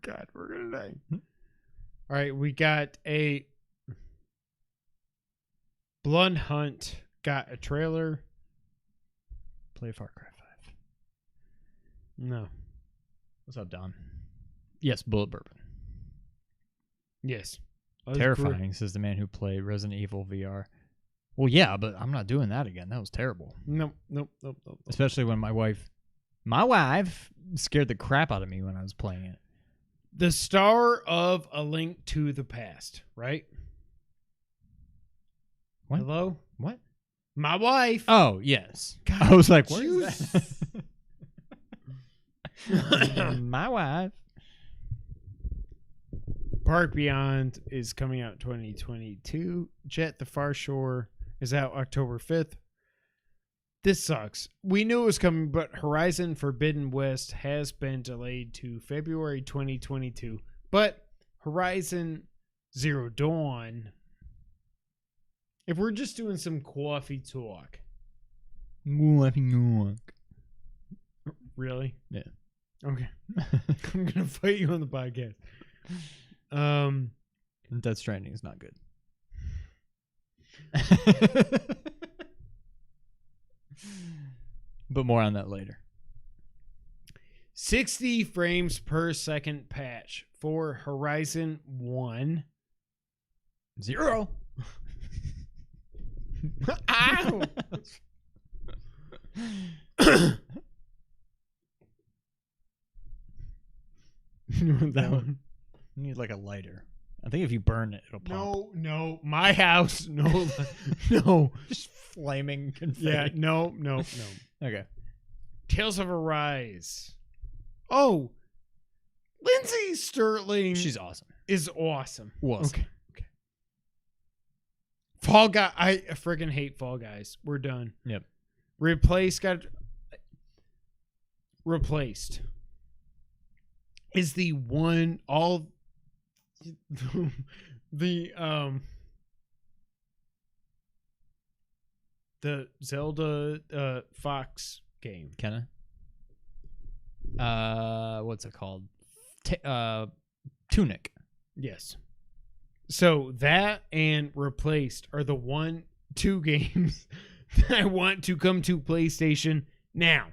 God, we're going to die. All right, we got a... Blood Hunt got a trailer. Play Far Cry No. What's up, Don? Yes, Bullet Bourbon. Yes. Terrifying, says the man who played Resident Evil VR. Well, yeah, but I'm not doing that again. That was terrible. Nope. Especially when my wife scared the crap out of me when I was playing it. The star of A Link to the Past, right? What? Hello? What? My wife. Oh, yes. God, I was like, what you- is that? My wife. Park Beyond is coming out 2022. Jet the Far Shore is out October 5th. This sucks. We knew it was coming, but Horizon Forbidden West has been delayed to February 2022. But Horizon Zero Dawn, if we're just doing some coffee talk. Really? Yeah. Okay. I'm going to fight you on the podcast. Death Stranding is not good. But more on that later. 60 frames per second patch for Horizon 1. 0. Ow! You want that one? You need like a lighter. I think if you burn it, it'll pop. No, my house, no. Just flaming confetti. Yeah, no. Okay. Tales of Arise. Oh, Lindsay Sterling. She's awesome. is awesome. Was. Okay. Fall Guy. I freaking hate Fall Guys. We're done. Yep. Replaced is the one all the Zelda Fox game. Kenna. What's it called? Tunic. Yes. So that and Replaced are the two games that I want to come to PlayStation now.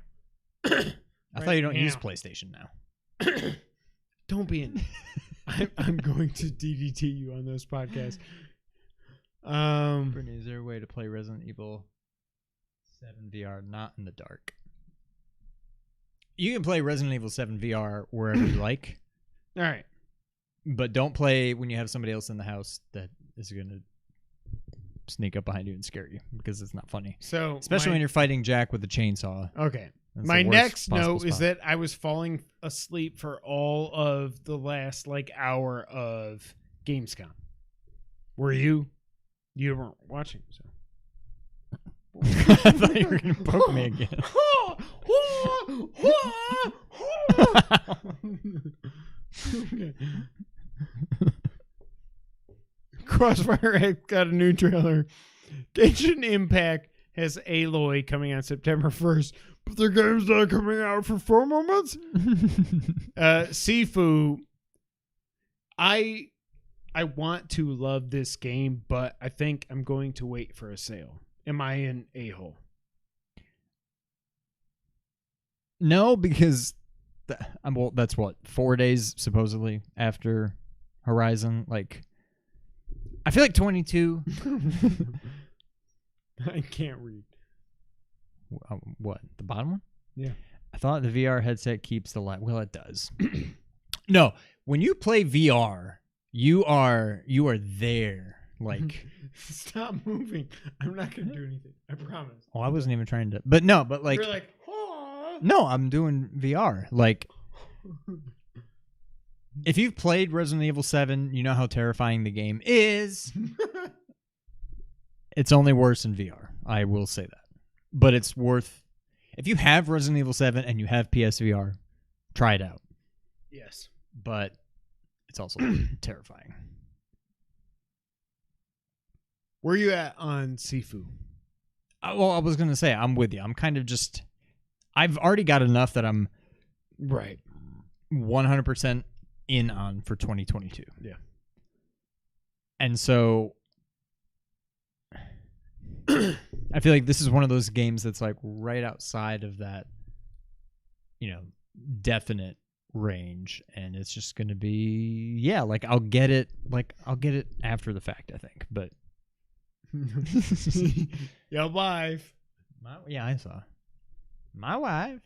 I thought you don't now. use PlayStation now. Don't be in. I'm going to DDT you on this podcast. Brittany, is there a way to play Resident Evil 7 VR not in the dark? You can play Resident Evil 7 VR wherever you like. All right. But don't play when you have somebody else in the house that is going to sneak up behind you and scare you, because it's not funny. So especially when you're fighting Jack with a chainsaw. Okay. That's My the worst next possible note is spot. that I was falling asleep for all of the last hour of Gamescom. Were you? You weren't watching, so. I thought you were going to poke me again. Okay. Crossfire X got a new trailer. Genshin Impact has Aloy coming out September 1st, but their game's not coming out for 4 more months. Sifu, I want to love this game, but I think I'm going to wait for a sale. Am I an a-hole? No, because that's what, 4 days supposedly after Horizon. Like, I feel like 22. I can't read. What, the bottom one? Yeah. I thought the VR headset keeps the light. Well, it does. No, when you play VR, you are there. Like, stop moving. I'm not gonna do anything. I promise. oh, I wasn't even trying to. But no, but like, You're like, "Aw." no, I'm doing VR. Like, if you've played Resident Evil 7, you know how terrifying the game is. It's only worse in VR. I will say that. But it's worth. If you have Resident Evil 7 and you have PSVR, try it out. Yes. But it's also terrifying. Where you at on Sifu? Well, I was going to say, I'm with you. I'm kind of just. I've already got enough that I'm Right. 100% in on for 2022. Yeah. And so I feel like this is one of those games that's like right outside of that, definite range, and it's just gonna be like I'll get it after the fact, I think. But Your wife. I saw my wife.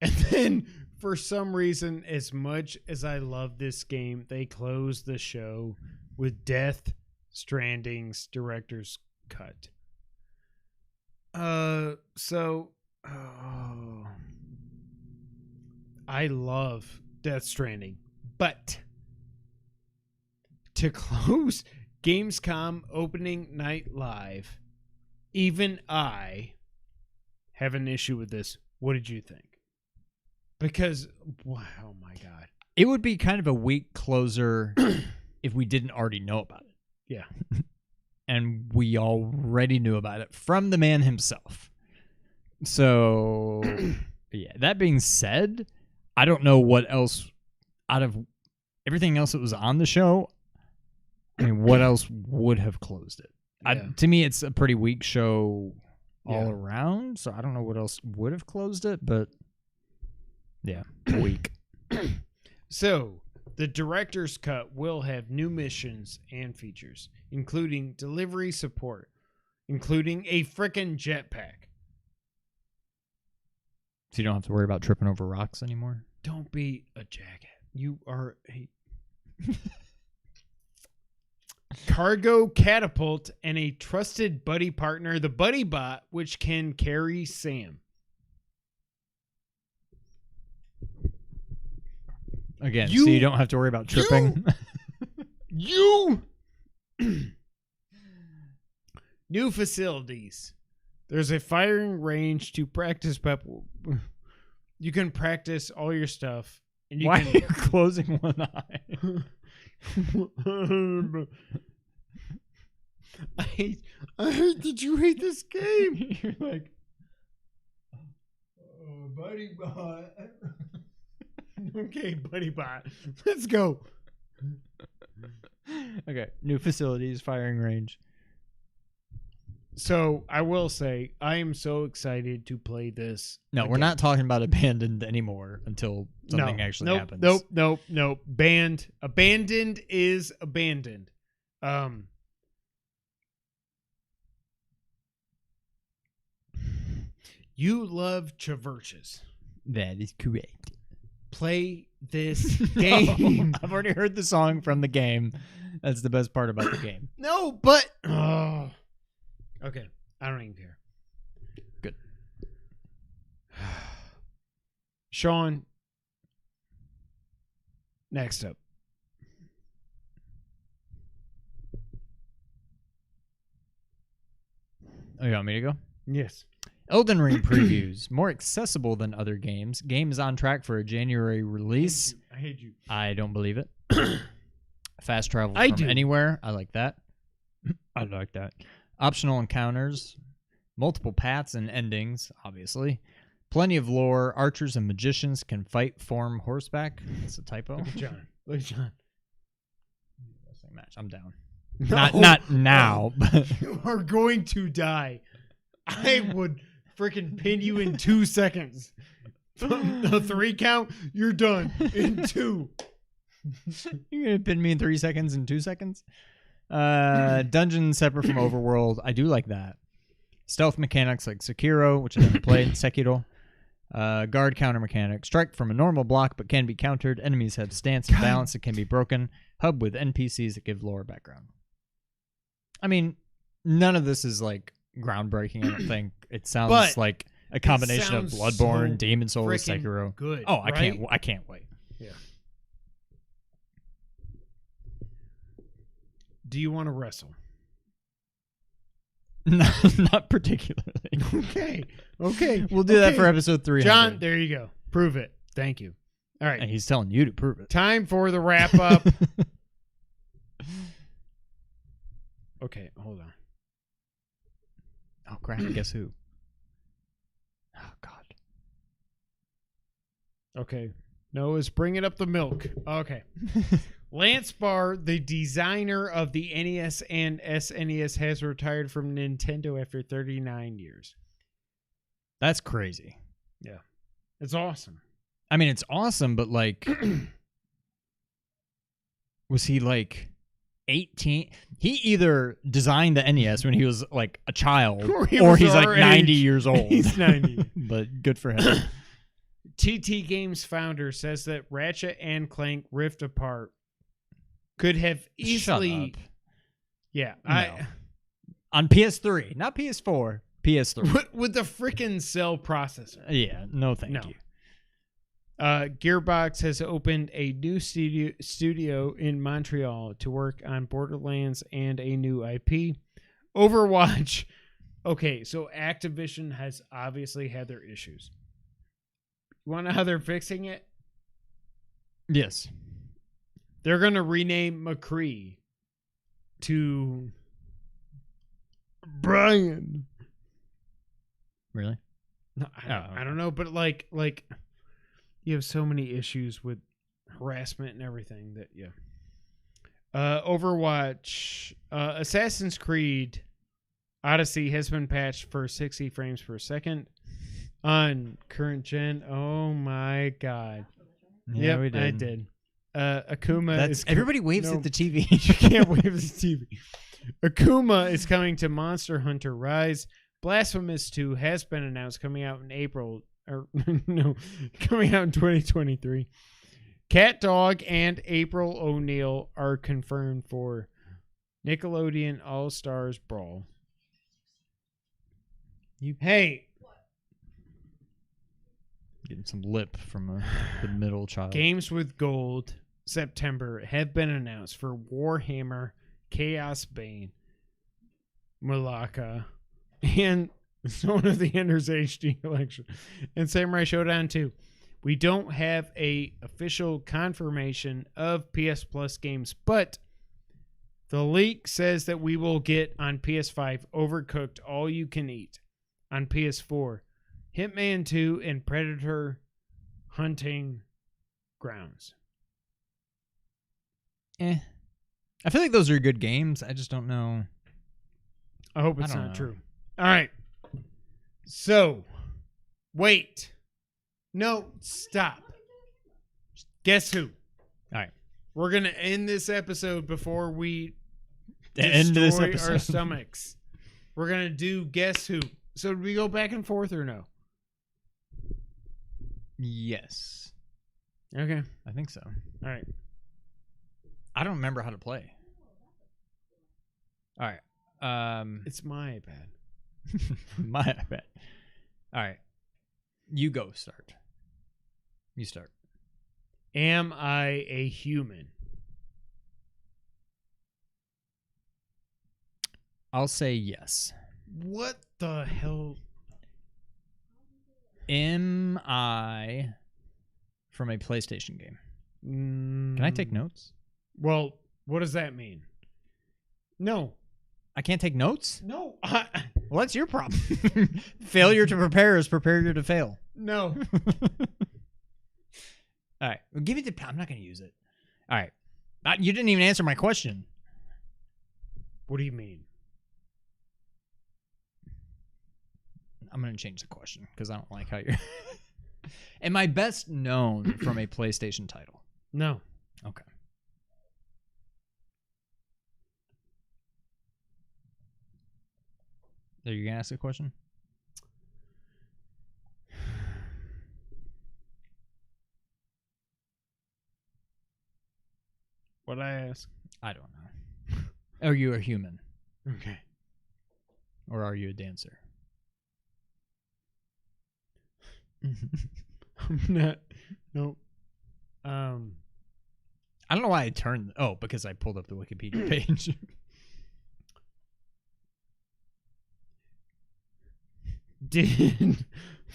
And then, for some reason, as much as I love this game, they close the show with Death Stranding's director's cut. I love Death Stranding, but to close Gamescom opening night live, even I have an issue with this. What did you think? Because, wow, oh my God. It would be kind of a weak closer if we didn't already know about it. Yeah. And we already knew about it from the man himself. So, yeah, that being said, I don't know what else out of everything else that was on the show. I mean, what else would have closed it? Yeah. To me, it's a pretty weak show all around. So I don't know what else would have closed it, but yeah, weak. So, the director's cut will have new missions and features, including delivery support, including a frickin' jetpack. So you don't have to worry about tripping over rocks anymore? Don't be a jacket. You are a cargo catapult and a trusted buddy partner, the Buddy Bot, which can carry Sam. Again, so you don't have to worry about tripping. You new facilities. There's a firing range to practice you can practice all your stuff. And Why are you closing one eye? I hate that you hate this game. You're like, oh, Buddy Bot. Okay, Buddy Bot. Let's go. Okay, new facilities, firing range. So I will say I am so excited to play this. No, we're not talking about abandoned anymore until something actually happens. Nope. Abandoned is abandoned. You love traverses. That is correct. Play this game. I've already heard the song from the game. That's the best part about the game. No, but okay. I don't even care. Good. Sean, next up. Oh, you want me to go? Yes. Elden Ring previews. More accessible than other games. Game is on track for a January release. I hate you. I don't believe it. Fast travel I from do. anywhere. I like that. I like that. Optional encounters. Multiple paths and endings, obviously. Plenty of lore. Archers and magicians can fight form horseback. That's a typo. Look at John. Look at John. Wrestling match. I'm down. No. Not now. But You are going to die. I would freaking pin you in 2 seconds. From the 3 count, you're done in 2. You're going to pin me in 3 seconds and 2 seconds? Dungeon separate from overworld. I do like that. Stealth mechanics like Sekiro, which I never played. Sekiro. Guard counter mechanic. Strike from a normal block but can be countered. Enemies have stance and balance that can be broken. Hub with NPCs that give lore background. I mean, none of this is like groundbreaking, I don't think. It sounds like a combination of Bloodborne, Demon Souls, frickin' Sekiro. good, Oh, I right? can't wait. Yeah. Do you want to wrestle? Not particularly. Okay. We'll do that for episode 300. John, there you go. Prove it. Thank you. All right. And he's telling you to prove it. Time for the wrap up. Okay, hold on. Oh, crap. Guess who? Oh, God. Okay. Noah's bringing up the milk. Okay. Lance Barr, the designer of the NES and SNES, has retired from Nintendo after 39 years. That's crazy. It's awesome. I mean, it's awesome, but like, was he like 18? He either designed the NES when he was like a child, Or he or was he's like our 90 age. years old. He's 90. But good for him. TT Games founder says that Ratchet and Clank Rift Apart could have easily. Shut up. Yeah, No. On PS3, not PS4. PS3. with the frickin' Cell processor. Yeah, no, thank No. you. Gearbox has opened a new studio in Montreal to work on Borderlands and a new IP. Overwatch. Okay, so Activision has obviously had their issues. You want to know how they're fixing it? Yes. They're going to rename McCree to Brian. Really? No, I don't know, but like you have so many issues with harassment and everything that Overwatch, Assassin's Creed Odyssey has been patched for 60 frames per second on current gen. Oh my god! Yeah, Yep, we did. I did. Akuma That's is everybody waves no. at the TV. You can't wave at the TV. Akuma is coming to Monster Hunter Rise. Blasphemous 2 has been announced, coming out in April. Or no, coming out in 2023. Cat Dog and April O'Neil are confirmed for Nickelodeon All Stars Brawl. Hey, Getting some lip from the middle child. Games with Gold September have been announced for Warhammer, Chaos Bane, Malaka, and Zone of the Enders HD Collection, and Samurai Showdown 2. We don't have a official confirmation of PS Plus games, but the leak says that we will get on PS5 Overcooked All You Can Eat, on PS4 Hitman 2 and Predator Hunting Grounds. I feel like those are good games. I just don't know. I hope it's I don't not know. true. All right. So, wait. No, stop. Guess who? All right. We're going to end this episode before we End this destroy episode. our stomachs. We're going to do Guess Who. So, do we go back and forth or no? Yes. Okay. I think so. All right. I don't remember how to play. All right. It's my bad. My bad. All right. You go start. You start. Am I a human? I'll say yes. What the hell? Am I from a PlayStation game? Can I take notes? Well, what does that mean? No. I can't take notes? No. Well, that's your problem. Failure to prepare is prepare to fail. No. All right. Well, give me the. I'm not going to use it. All right. You didn't even answer my question. What do you mean? I'm going to change the question because I don't like how you're. Am I best known from a PlayStation title? No. Okay. Are you going to ask a question? What'd I ask? I don't know. Are you a human? Okay. Or are you a dancer? I'm not. Nope. I don't know why I turned. Oh, because I pulled up the Wikipedia page. Did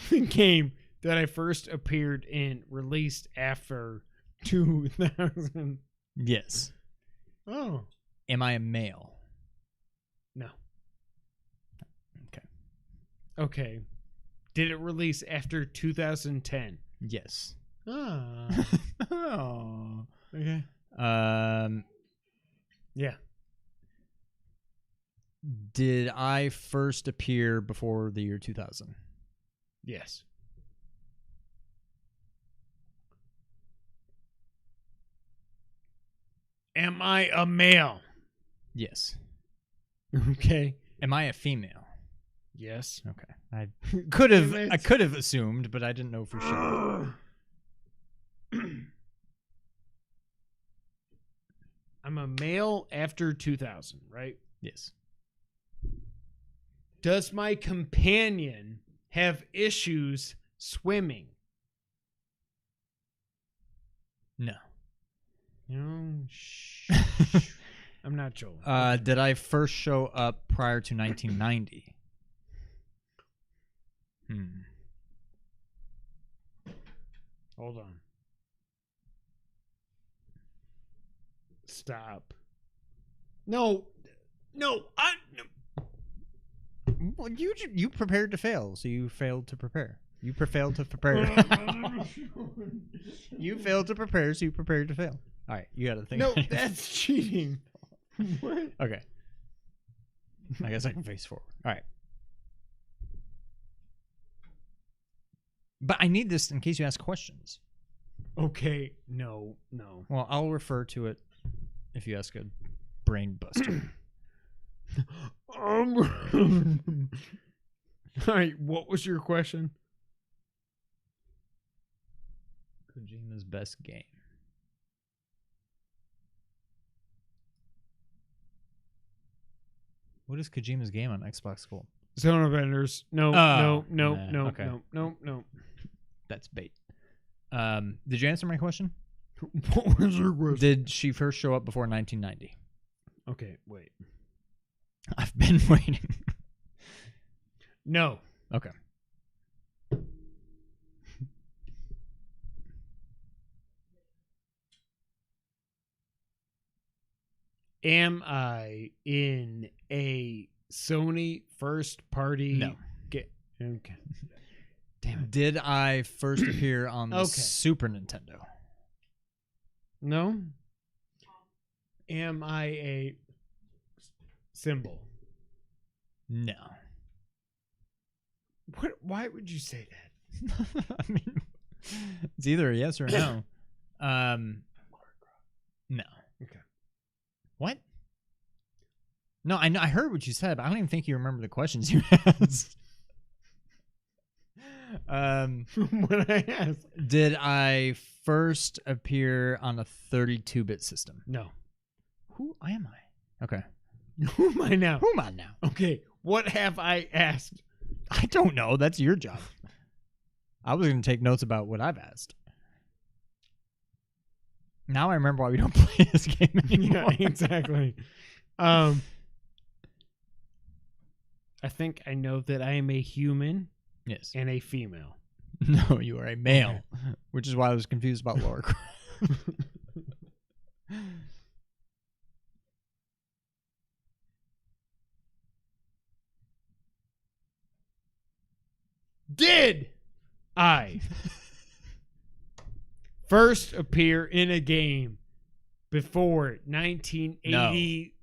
the game that I first appeared in released after 2000? Yes. Oh. Am I a male? No. Okay. Okay. Did it release after 2010? Yes. Ah. Oh. Okay. Yeah. Did I first appear before the year 2000? Yes. Am I a male? Yes. Okay. Am I a female? Yes. Okay. I could have Damn it. I could have assumed, but I didn't know for sure. I'm a male after 2000, right? Yes. Does my companion have issues swimming? No. No. I'm not Joel. Did I first show up prior to 1990? Hold on. Stop. No. No. Well, you prepared to fail, so you failed to prepare. You failed to prepare. You failed to prepare, so you prepared to fail. All right, you got to think. No, that's cheating. What? Okay. I guess I can face forward. All right. But I need this in case you ask questions. Okay. No. Well, I'll refer to it if you ask a brain buster. All right. What was your question? Kojima's best game. What is Kojima's game on Xbox Gold? Zone of Enders. No. Oh, No. nah, No. okay. No. That's bait. Did you answer my question? What was your question? Did she first show up before 1990? Okay. Wait. I've been waiting. No. Okay. Am I in a Sony first party? No. Okay. Damn it. Did I first appear on the Okay. Super Nintendo? No. Am I a symbol? No. What? Why would you say that? I mean, it's either a yes or a no. No. Okay. What? No, I know. I heard what you said, but I don't even think you remember the questions you asked. What I asked? Did I first appear on a 32-bit system? No. Who am I? Okay. Who am I now? Who am I now? Okay. What have I asked? I don't know. That's your job. I was going to take notes about what I've asked. Now I remember why we don't play this game anymore. Yeah, exactly. I think I know that I am a human Yes. and a female. No, you are a male, which is why I was confused about Laura Croft. Did I first appear in a game before 1980?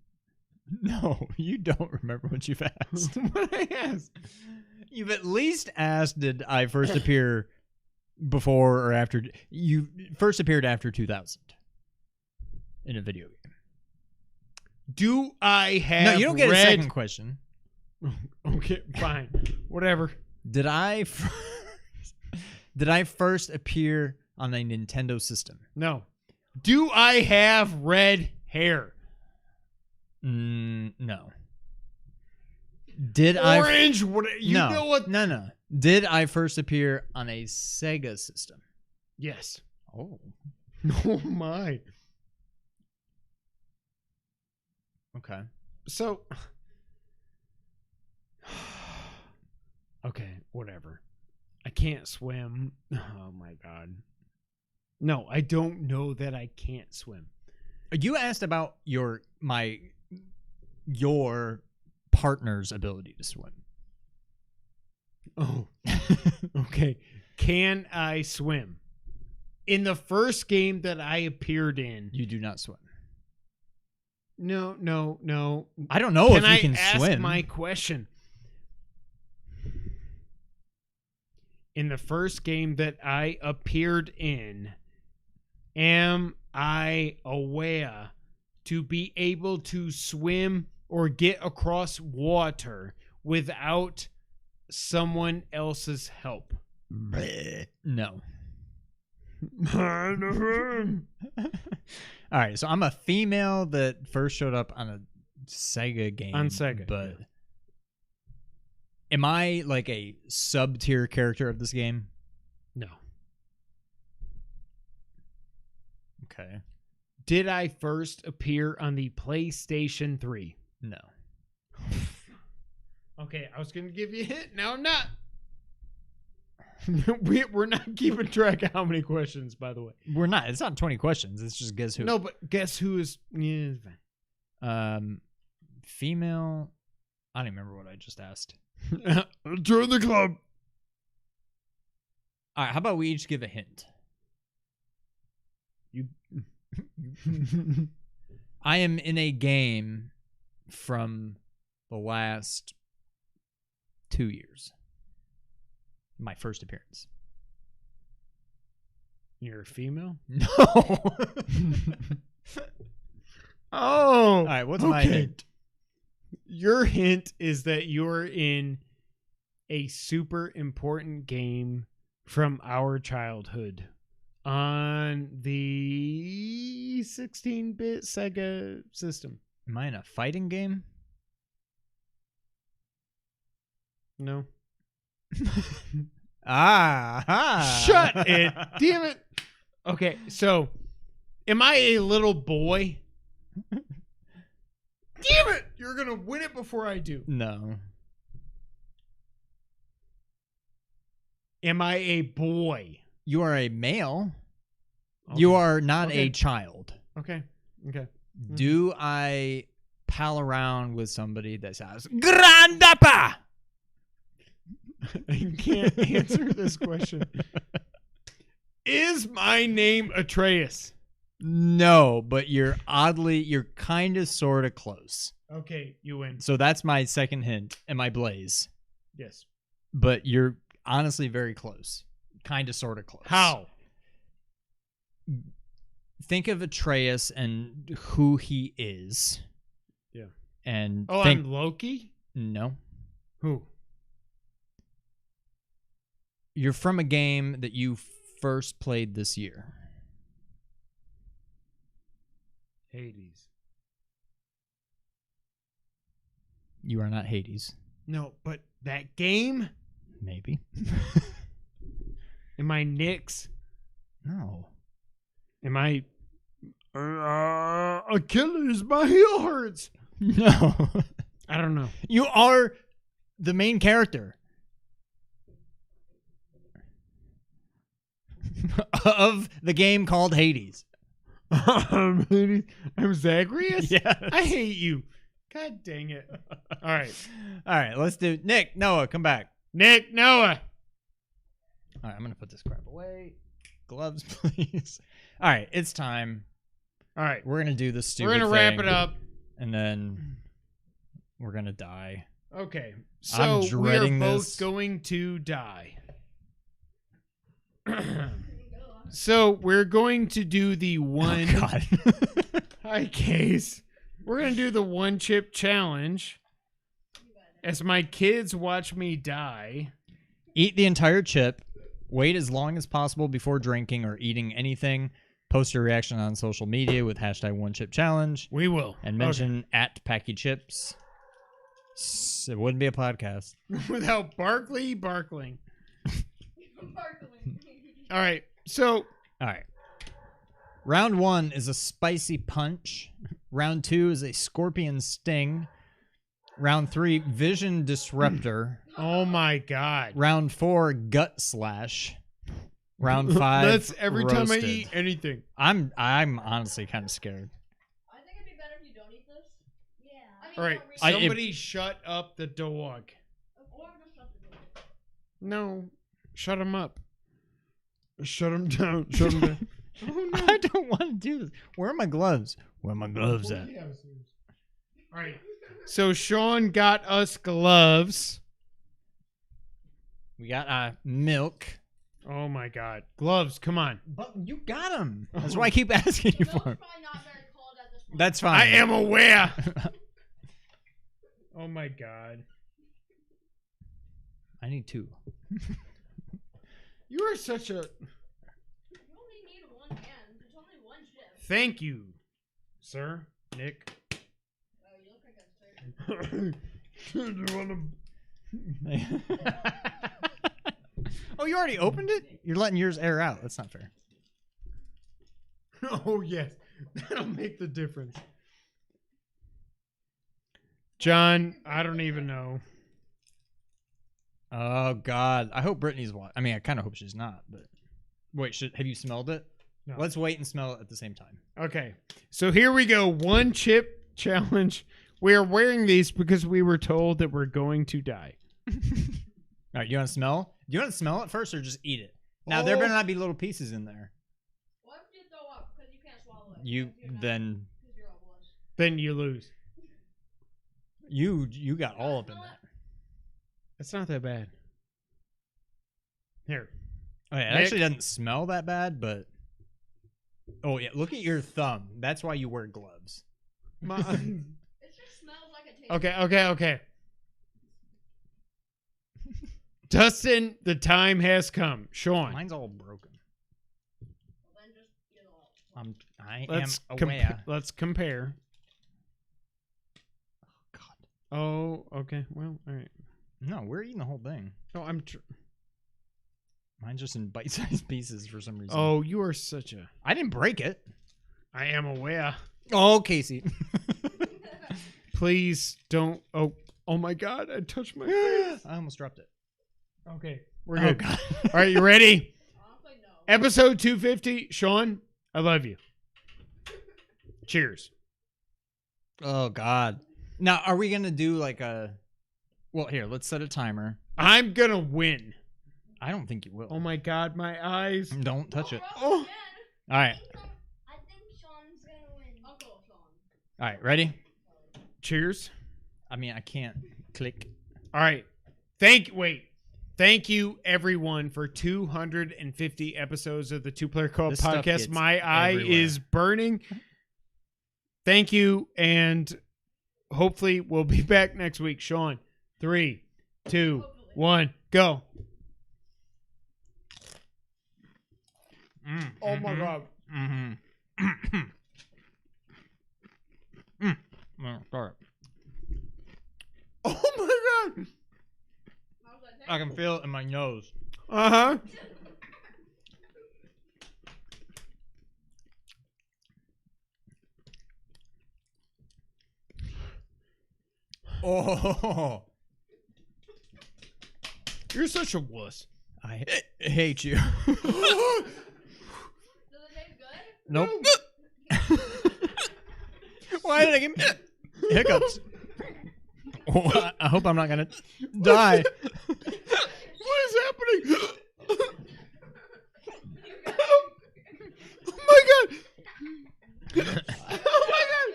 No, you don't remember what you've asked. What I asked? You've at least asked, did I first appear before or after? You first appeared after 2000 in a video game. Do I have No, you don't get a red... second question. Okay, fine. Whatever. Did I first appear on a Nintendo system? No. Do I have red hair? No. Did I Orange? What? You no, know what? No. Did I first appear on a Sega system? Yes. Oh. Oh my. Okay. So. Okay, whatever. I can't swim. Oh my god. No, I don't know that I can't swim. You asked about your partner's ability to swim. Oh. Okay. Can I swim? In the first game that I appeared in. You do not swim. No. I don't know if you can ask swim. my question? in the first game that I appeared in, am I aware to be able to swim or get across water without someone else's help? No. All right, so I'm a female that first showed up on a Sega game. On Sega, but am I like a sub-tier character of this game? No. Okay. Did I first appear on the PlayStation 3? No. Okay, I was going to give you a hint. Now I'm not. We're not keeping track of how many questions, by the way. We're not. It's not 20 questions. It's just guess who. No, but guess who is... Yeah, it's fine. Female. I don't remember what I just asked. Join the club. All right, how about we each give a hint? You. I am in a game from the last 2 years. My first appearance. You're a female? No. Oh. All right, what's my hint? Your hint is that you're in a super important game from our childhood on the 16-bit Sega system. Am I in a fighting game? No. Shut it. Damn it. Okay, so am I a little boy? Damn it. You're going to win it before I do. No. Am I a boy? You are a male. Okay. You are not Okay. a child. Okay. Do I pal around with somebody that says Grandapa? I can't answer this question. Is my name Atreus? No, but you're kind of sort of close. Okay, you win. So that's my second hint. Am I Blaze? Yes. But you're honestly very close. Kind of sort of close. How? Think of Atreus and who he is. Yeah. And I'm Loki? No. Who? You're from a game that you first played this year. Hades. You are not Hades. No, but that game? Maybe. Am I Nyx? No. Am I Achilles? My heel hurts. No. I don't know. You are the main character of the game called Hades. I'm Zagreus? Yes. I hate you. God dang it. All right. All right, let's do Nick, Noah, come back. Nick, Noah. All right, I'm going to put this crap away. Gloves, please. All right, it's time. All right. We're going to do the stupid We're going to wrap it up. And then we're going to die. Okay. I'm So we are dreading both this. going to die. So we're going to do the one. Oh, God. Hi, Case. We're going to do the one chip challenge. As my kids watch me die. Eat the entire chip. Wait as long as possible before drinking or eating anything. Post your reaction on social media with hashtag one chip challenge. We will. And mention at Packy Chips. It wouldn't be a podcast. Without Barkley barkling. All right. So. All right. Round 1 is a spicy punch. Round 2 is a scorpion sting. Round 3, vision disruptor. Oh my God. Round 4, gut slash. Round 5, That's every time I roasted. eat anything. I'm honestly kind of scared. I think it'd be better if you don't eat this. Yeah. I mean, All right. don't read- Somebody shut up the dog. Or just shut the door. No. Shut him up. Shut him down. Shut him down. Oh, no. I don't want to do this. Where are my gloves? Where are my gloves at? All right. So Sean got us gloves. We got milk. Oh my God. Gloves, come on. But you got them. That's why I keep asking you The milk's for 'em. probably not very cold at this point. That's fine. I am aware. Oh my God. I need 2. You are such a. You only need one hand. There's only one shift. Thank you, sir. Nick. Oh, you look like a Oh, you already opened it? You're letting yours air out. That's not fair. Oh, yes. That'll make the difference. John, I don't even know. Oh God, I hope Brittany's watching. I mean, I kind of hope she's not. But wait, have you smelled it? No. Let's wait and smell it at the same time. Okay. So here we go. 1 chip challenge. We are wearing these because we were told that we're going to die. All right, you want to smell? Do you want to smell it first or just eat it? Now there better not be little pieces in there. What if you throw up because you can't swallow it? You Because you're not- then Because you're a wuss. Then you lose. you got all up in that. It's not that bad. Here. Oh, yeah, it Nick? actually doesn't smell that bad, but oh yeah, look at your thumb. That's why you wear gloves. My... It just smells like a taste. Okay. Dustin, the time has come. Sean, Mine's all broken. Then just eat it all. I let's am aware. let's compare. God. Oh, okay. Well, all right. No, we're eating the whole thing. No, Mine's just in bite-sized pieces for some reason. Oh, you are such a. I didn't break it. I am aware. Oh, Casey. Please don't. Oh my God! I touched my face. I almost dropped it. Okay, we're Oh good. God. All right, you ready? Honestly, no. Episode 250. Sean, I love you. Cheers. Oh God. Now, are we gonna do like a? Well, here, let's set a timer. I'm gonna win. I don't think you will. Oh my God, my eyes. Don't touch it. Oh. All right. I think Sean's gonna win. Uncle Sean. All right. Ready? Cheers. I mean, I can't click. All right. Thank you everyone for 250 episodes of the Two Player Co-op This stuff podcast. gets My eye everywhere. is burning. Thank you, and hopefully we'll be back next week. Sean, 3, 2, 1, go. Oh my God. Mm-hmm. Sorry. Oh my God. How's that taste? I can feel it in my nose. Uh-huh. Oh, You're such a wuss. I hate you. Does it taste good? Nope. Why did I get hiccups? Oh, I hope I'm not gonna die. What is happening? Oh my God. Oh my God.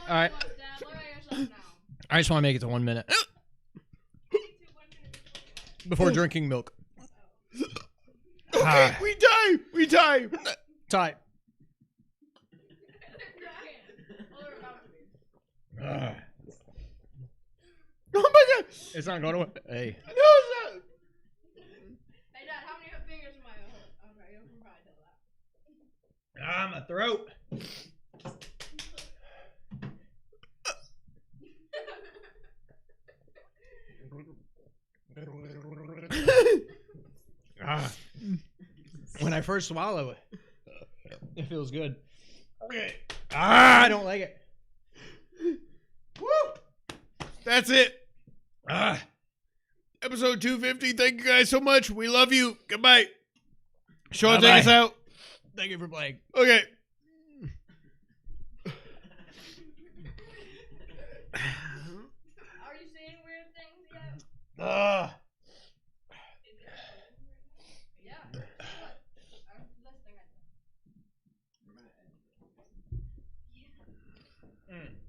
All right. Dad, look at yourself now. I just want to make it to 1 minute before drinking milk. Okay, we die. We die. Tie. Oh my God. It's not going away. Hey. No, it's not. Hey, Dad, how many fingers am I on? Okay, you can probably tell that. Ah, my throat. When I first swallow it, it feels good. Okay. I don't like it. Woo. That's it. Episode 250. Thank you guys so much. We love you. Goodbye. Sean, take us Bye-bye. out. Thank you for playing. Okay. Are you seeing weird things yet? Yeah. What? This thing I did. Mm.